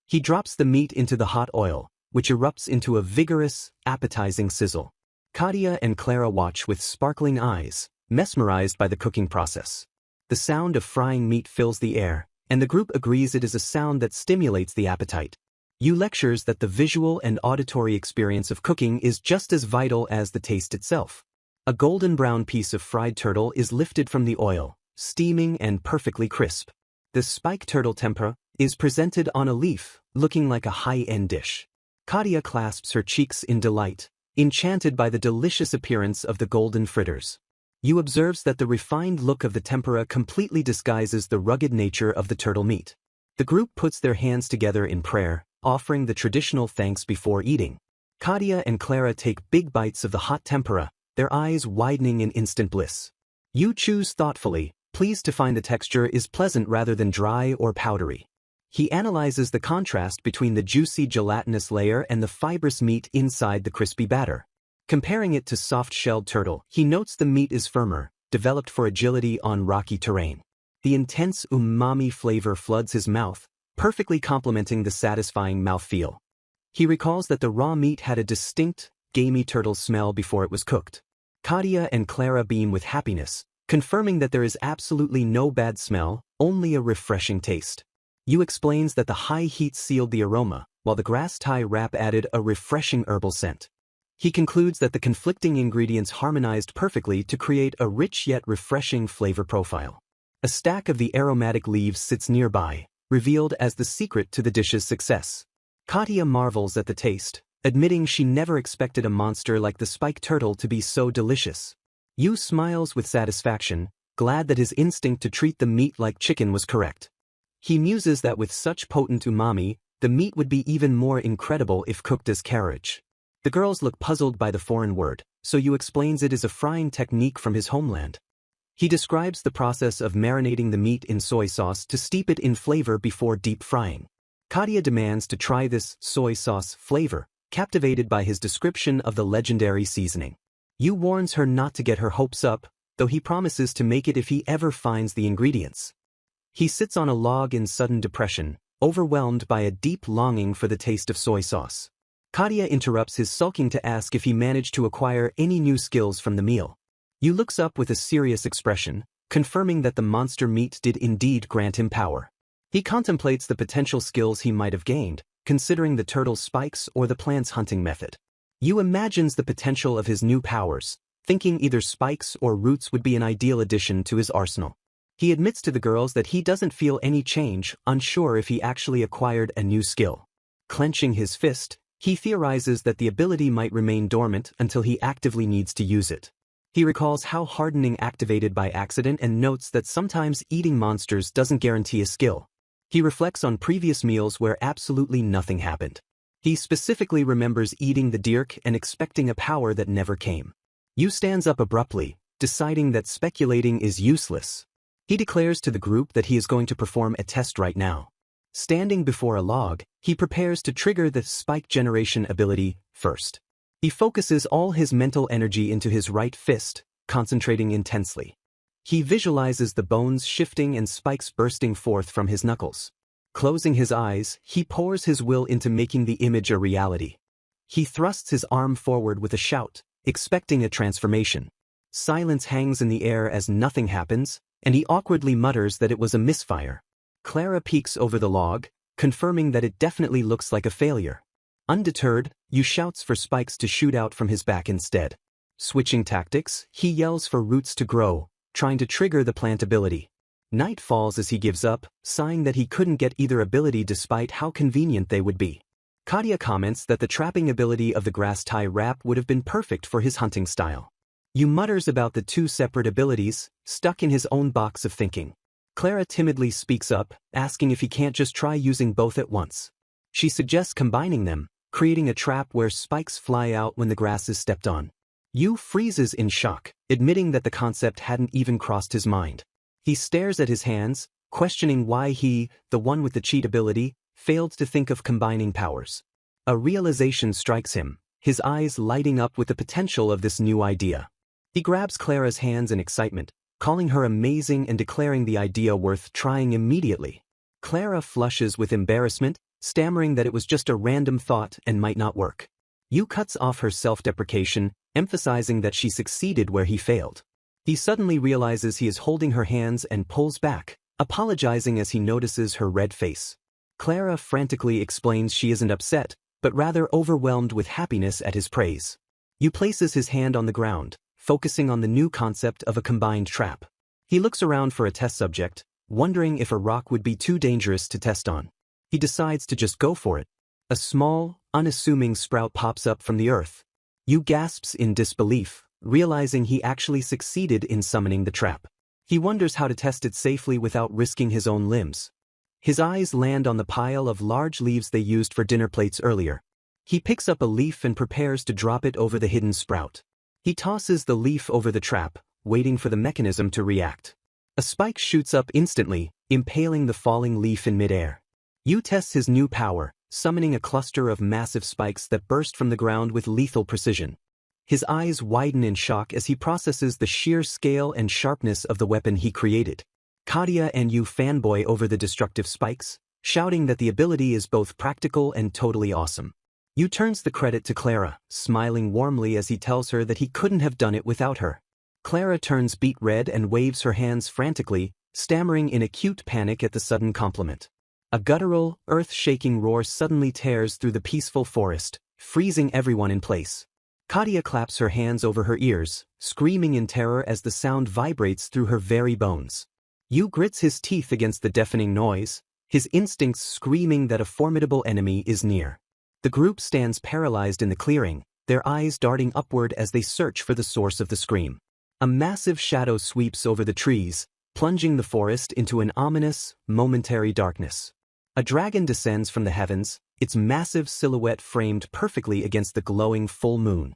He drops the meat into the hot oil, which erupts into a vigorous, appetizing sizzle. Katia and Clara watch with sparkling eyes, mesmerized by the cooking process. The sound of frying meat fills the air, and the group agrees it is a sound that stimulates the appetite. Yu lectures that the visual and auditory experience of cooking is just as vital as the taste itself. A golden brown piece of fried turtle is lifted from the oil, steaming and perfectly crisp. The spike turtle tempura is presented on a leaf, looking like a high-end dish. Katia clasps her cheeks in delight, enchanted by the delicious appearance of the golden fritters. Yu observes that the refined look of the tempura completely disguises the rugged nature of the turtle meat. The group puts their hands together in prayer, offering the traditional thanks before eating. Katia and Clara take big bites of the hot tempura, their eyes widening in instant bliss. Yu chews thoughtfully, pleased to find the texture is pleasant rather than dry or powdery. He analyzes the contrast between the juicy gelatinous layer and the fibrous meat inside the crispy batter. Comparing it to soft-shelled turtle, he notes the meat is firmer, developed for agility on rocky terrain. The intense umami flavor floods his mouth, perfectly complementing the satisfying mouthfeel. He recalls that the raw meat had a distinct, gamey turtle smell before it was cooked. Katia and Clara beam with happiness, confirming that there is absolutely no bad smell, only a refreshing taste. Yu explains that the high heat sealed the aroma, while the grass tie wrap added a refreshing herbal scent. He concludes that the conflicting ingredients harmonized perfectly to create a rich yet refreshing flavor profile. A stack of the aromatic leaves sits nearby, revealed as the secret to the dish's success. Katia marvels at the taste, admitting she never expected a monster like the spike turtle to be so delicious. Yu smiles with satisfaction, glad that his instinct to treat the meat like chicken was correct. He muses that with such potent umami, the meat would be even more incredible if cooked as carriage. The girls look puzzled by the foreign word, so Yu explains it is a frying technique from his homeland. He describes the process of marinating the meat in soy sauce to steep it in flavor before deep frying. Katia demands to try this soy sauce flavor, captivated by his description of the legendary seasoning. Yu warns her not to get her hopes up, though he promises to make it if he ever finds the ingredients. He sits on a log in sudden depression, overwhelmed by a deep longing for the taste of soy sauce. Katia interrupts his sulking to ask if he managed to acquire any new skills from the meal. Yu looks up with a serious expression, confirming that the monster meat did indeed grant him power. He contemplates the potential skills he might have gained, considering the turtle's spikes or the plant's hunting method. Yu imagines the potential of his new powers, thinking either spikes or roots would be an ideal addition to his arsenal. He admits to the girls that he doesn't feel any change, unsure if he actually acquired a new skill. Clenching his fist, he theorizes that the ability might remain dormant until he actively needs to use it. He recalls how hardening activated by accident and notes that sometimes eating monsters doesn't guarantee a skill. He reflects on previous meals where absolutely nothing happened. He specifically remembers eating the dirk and expecting a power that never came. Yu stands up abruptly, deciding that speculating is useless. He declares to the group that he is going to perform a test right now. Standing before a log, he prepares to trigger the spike generation ability first. He focuses all his mental energy into his right fist, concentrating intensely. He visualizes the bones shifting and spikes bursting forth from his knuckles. Closing his eyes, he pours his will into making the image a reality. He thrusts his arm forward with a shout, expecting a transformation. Silence hangs in the air as nothing happens, and he awkwardly mutters that it was a misfire. Clara peeks over the log, confirming that it definitely looks like a failure. Undeterred, Yu shouts for spikes to shoot out from his back instead. Switching tactics, he yells for roots to grow, trying to trigger the plant ability. Night falls as he gives up, sighing that he couldn't get either ability despite how convenient they would be. Kadia comments that the trapping ability of the grass tie wrap would have been perfect for his hunting style. Yu mutters about the two separate abilities, stuck in his own box of thinking. Clara timidly speaks up, asking if he can't just try using both at once. She suggests combining them, creating a trap where spikes fly out when the grass is stepped on. Yu freezes in shock, admitting that the concept hadn't even crossed his mind. He stares at his hands, questioning why he, the one with the cheat ability, failed to think of combining powers. A realization strikes him, his eyes lighting up with the potential of this new idea. He grabs Clara's hands in excitement, calling her amazing and declaring the idea worth trying immediately. Clara flushes with embarrassment, stammering that it was just a random thought and might not work. Yu cuts off her self-deprecation, emphasizing that she succeeded where he failed. He suddenly realizes he is holding her hands and pulls back, apologizing as he notices her red face. Clara frantically explains she isn't upset, but rather overwhelmed with happiness at his praise. Yu places his hand on the ground, focusing on the new concept of a combined trap. He looks around for a test subject, wondering if a rock would be too dangerous to test on. He decides to just go for it. A small, unassuming sprout pops up from the earth. Yu gasps in disbelief, realizing he actually succeeded in summoning the trap. He wonders how to test it safely without risking his own limbs. His eyes land on the pile of large leaves they used for dinner plates earlier. He picks up a leaf and prepares to drop it over the hidden sprout. He tosses the leaf over the trap, waiting for the mechanism to react. A spike shoots up instantly, impaling the falling leaf in midair. Yu tests his new power, summoning a cluster of massive spikes that burst from the ground with lethal precision. His eyes widen in shock as he processes the sheer scale and sharpness of the weapon he created. Kadia and Yu fanboy over the destructive spikes, shouting that the ability is both practical and totally awesome. Yu turns the credit to Clara, smiling warmly as he tells her that he couldn't have done it without her. Clara turns beet red and waves her hands frantically, stammering in acute panic at the sudden compliment. A guttural, earth-shaking roar suddenly tears through the peaceful forest, freezing everyone in place. Kadia claps her hands over her ears, screaming in terror as the sound vibrates through her very bones. Yu grits his teeth against the deafening noise, his instincts screaming that a formidable enemy is near. The group stands paralyzed in the clearing, their eyes darting upward as they search for the source of the scream. A massive shadow sweeps over the trees, plunging the forest into an ominous, momentary darkness. A dragon descends from the heavens, its massive silhouette framed perfectly against the glowing full moon.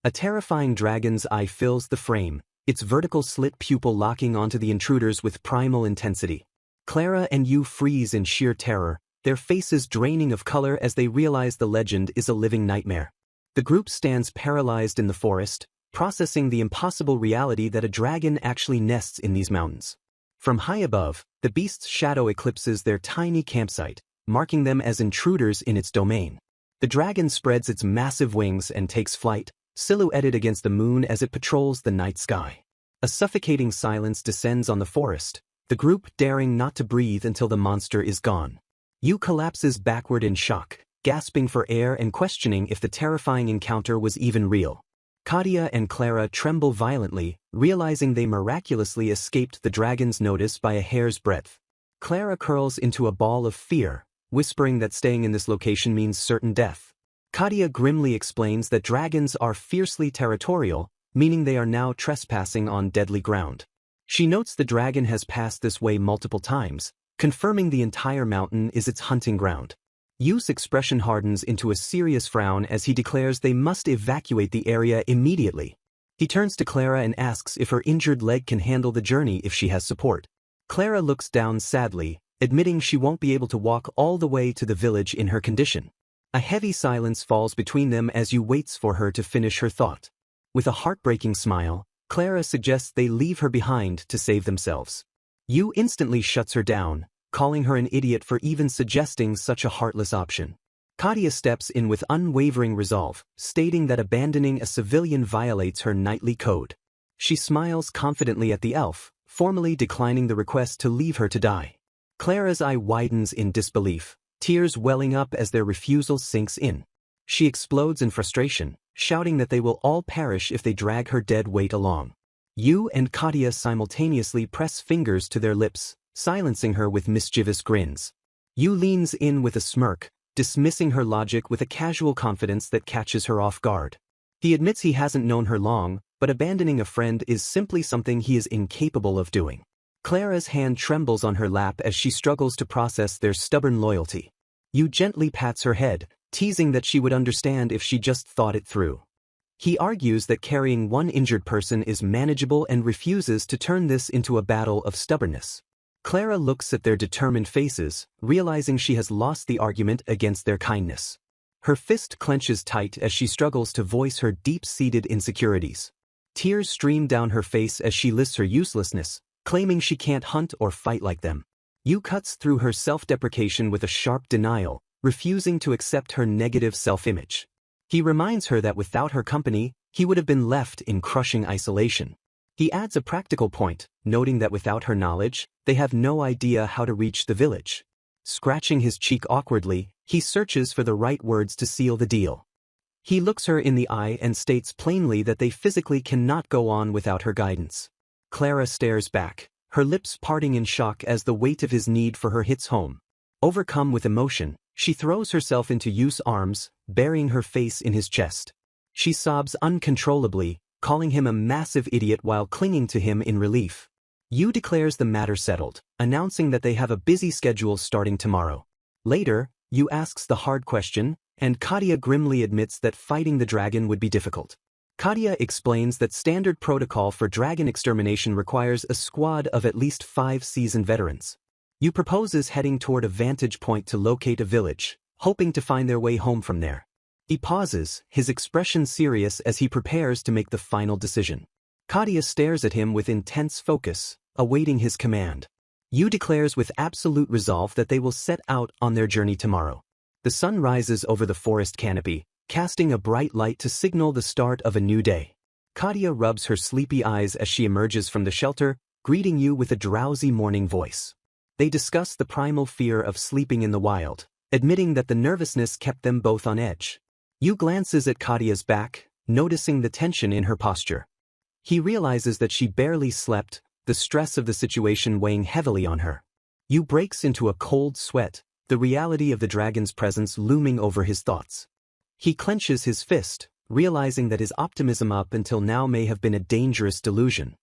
A terrifying dragon's eye fills the frame, its vertical slit pupil locking onto the intruders with primal intensity. Clara and Yu freeze in sheer terror, their faces draining of color as they realize the legend is a living nightmare. The group stands paralyzed in the forest, processing the impossible reality that a dragon actually nests in these mountains. From high above, the beast's shadow eclipses their tiny campsite, marking them as intruders in its domain. The dragon spreads its massive wings and takes flight, silhouetted against the moon as it patrols the night sky. A suffocating silence descends on the forest, the group daring not to breathe until the monster is gone. Yu collapses backward in shock, gasping for air and questioning if the terrifying encounter was even real. Kadia and Clara tremble violently, realizing they miraculously escaped the dragon's notice by a hair's breadth. Clara curls into a ball of fear, whispering that staying in this location means certain death. Kadia grimly explains that dragons are fiercely territorial, meaning they are now trespassing on deadly ground. She notes the dragon has passed this way multiple times, confirming the entire mountain is its hunting ground. Yu's expression hardens into a serious frown as he declares they must evacuate the area immediately. He turns to Clara and asks if her injured leg can handle the journey if she has support. Clara looks down sadly, admitting she won't be able to walk all the way to the village in her condition. A heavy silence falls between them as Yu waits for her to finish her thought. With a heartbreaking smile, Clara suggests they leave her behind to save themselves. Yu instantly shuts her down, calling her an idiot for even suggesting such a heartless option. Kadia steps in with unwavering resolve, stating that abandoning a civilian violates her knightly code. She smiles confidently at the elf, formally declining the request to leave her to die. Clara's eye widens in disbelief, tears welling up as their refusal sinks in. She explodes in frustration, shouting that they will all perish if they drag her dead weight along. Yu and Katia simultaneously press fingers to their lips, silencing her with mischievous grins. Yu leans in with a smirk, dismissing her logic with a casual confidence that catches her off guard. He admits he hasn't known her long, but abandoning a friend is simply something he is incapable of doing. Clara's hand trembles on her lap as she struggles to process their stubborn loyalty. Yu gently pats her head, teasing that she would understand if she just thought it through. He argues that carrying one injured person is manageable and refuses to turn this into a battle of stubbornness. Clara looks at their determined faces, realizing she has lost the argument against their kindness. Her fist clenches tight as she struggles to voice her deep-seated insecurities. Tears stream down her face as she lists her uselessness, claiming she can't hunt or fight like them. Yu cuts through her self-deprecation with a sharp denial, refusing to accept her negative self-image. He reminds her that without her company, he would have been left in crushing isolation. He adds a practical point, noting that without her knowledge, they have no idea how to reach the village. Scratching his cheek awkwardly, he searches for the right words to seal the deal. He looks her in the eye and states plainly that they physically cannot go on without her guidance. Clara stares back, her lips parting in shock as the weight of his need for her hits home. Overcome with emotion, she throws herself into Yu's arms, burying her face in his chest. She sobs uncontrollably, calling him a massive idiot while clinging to him in relief. Yu declares the matter settled, announcing that they have a busy schedule starting tomorrow. Later, Yu asks the hard question, and Katia grimly admits that fighting the dragon would be difficult. Katia explains that standard protocol for dragon extermination requires a squad of at least 5 seasoned veterans. Yu proposes heading toward a vantage point to locate a village, hoping to find their way home from there. He pauses, his expression serious as he prepares to make the final decision. Katia stares at him with intense focus, awaiting his command. Yu declares with absolute resolve that they will set out on their journey tomorrow. The sun rises over the forest canopy, casting a bright light to signal the start of a new day. Katia rubs her sleepy eyes as she emerges from the shelter, greeting Yu with a drowsy morning voice. They discuss the primal fear of sleeping in the wild, admitting that the nervousness kept them both on edge. Yu glances at Katia's back, noticing the tension in her posture. He realizes that she barely slept, the stress of the situation weighing heavily on her. Yu breaks into a cold sweat, the reality of the dragon's presence looming over his thoughts. He clenches his fist, realizing that his optimism up until now may have been a dangerous delusion.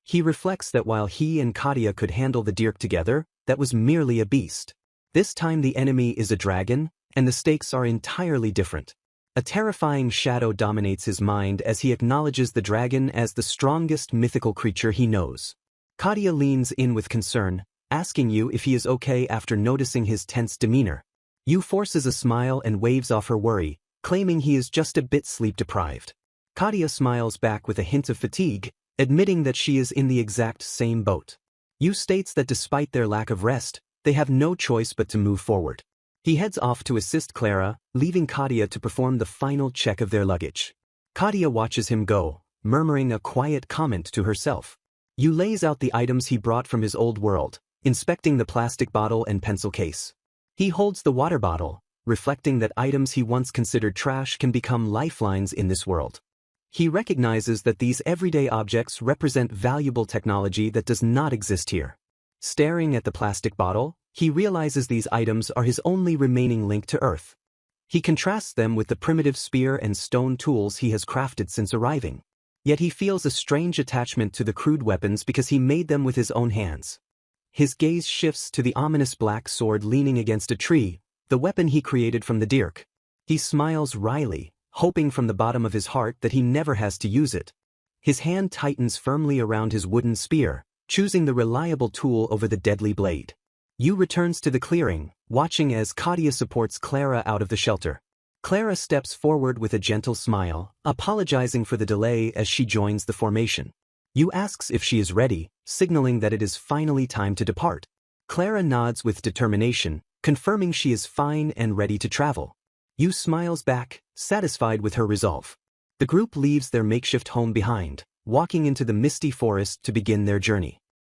He reflects that while he and Katia could handle the dirk together, that was merely a beast. This time the enemy is a dragon, and the stakes are entirely different. A terrifying shadow dominates his mind as he acknowledges the dragon as the strongest mythical creature he knows. Katia leans in with concern, asking Yu if he is okay after noticing his tense demeanor. Yu forces a smile and waves off her worry, claiming he is just a bit sleep-deprived. Katia smiles back with a hint of fatigue, admitting that she is in the exact same boat. Yu states that despite their lack of rest, they have no choice but to move forward. He heads off to assist Clara, leaving Katia to perform the final check of their luggage. Katia watches him go, murmuring a quiet comment to herself. Yu lays out the items he brought from his old world, inspecting the plastic bottle and pencil case. He holds the water bottle, reflecting that items he once considered trash can become lifelines in this world. He recognizes that these everyday objects represent valuable technology that does not exist here. Staring at the plastic bottle, he realizes these items are his only remaining link to Earth. He contrasts them with the primitive spear and stone tools he has crafted since arriving. Yet he feels a strange attachment to the crude weapons because he made them with his own hands. His gaze shifts to the ominous black sword leaning against a tree, the weapon he created from the dirk. He smiles wryly, hoping from the bottom of his heart that he never has to use it. His hand tightens firmly around his wooden spear, choosing the reliable tool over the deadly blade. Yu returns to the clearing, watching as Katia supports Clara out of the shelter. Clara steps forward with a gentle smile, apologizing for the delay as she joins the formation. Yu asks if she is ready, signaling that it is finally time to depart. Clara nods with determination, confirming she is fine and ready to travel. Yu smiles back, satisfied with her resolve. The group leaves their makeshift home behind, walking into the misty forest to begin their journey.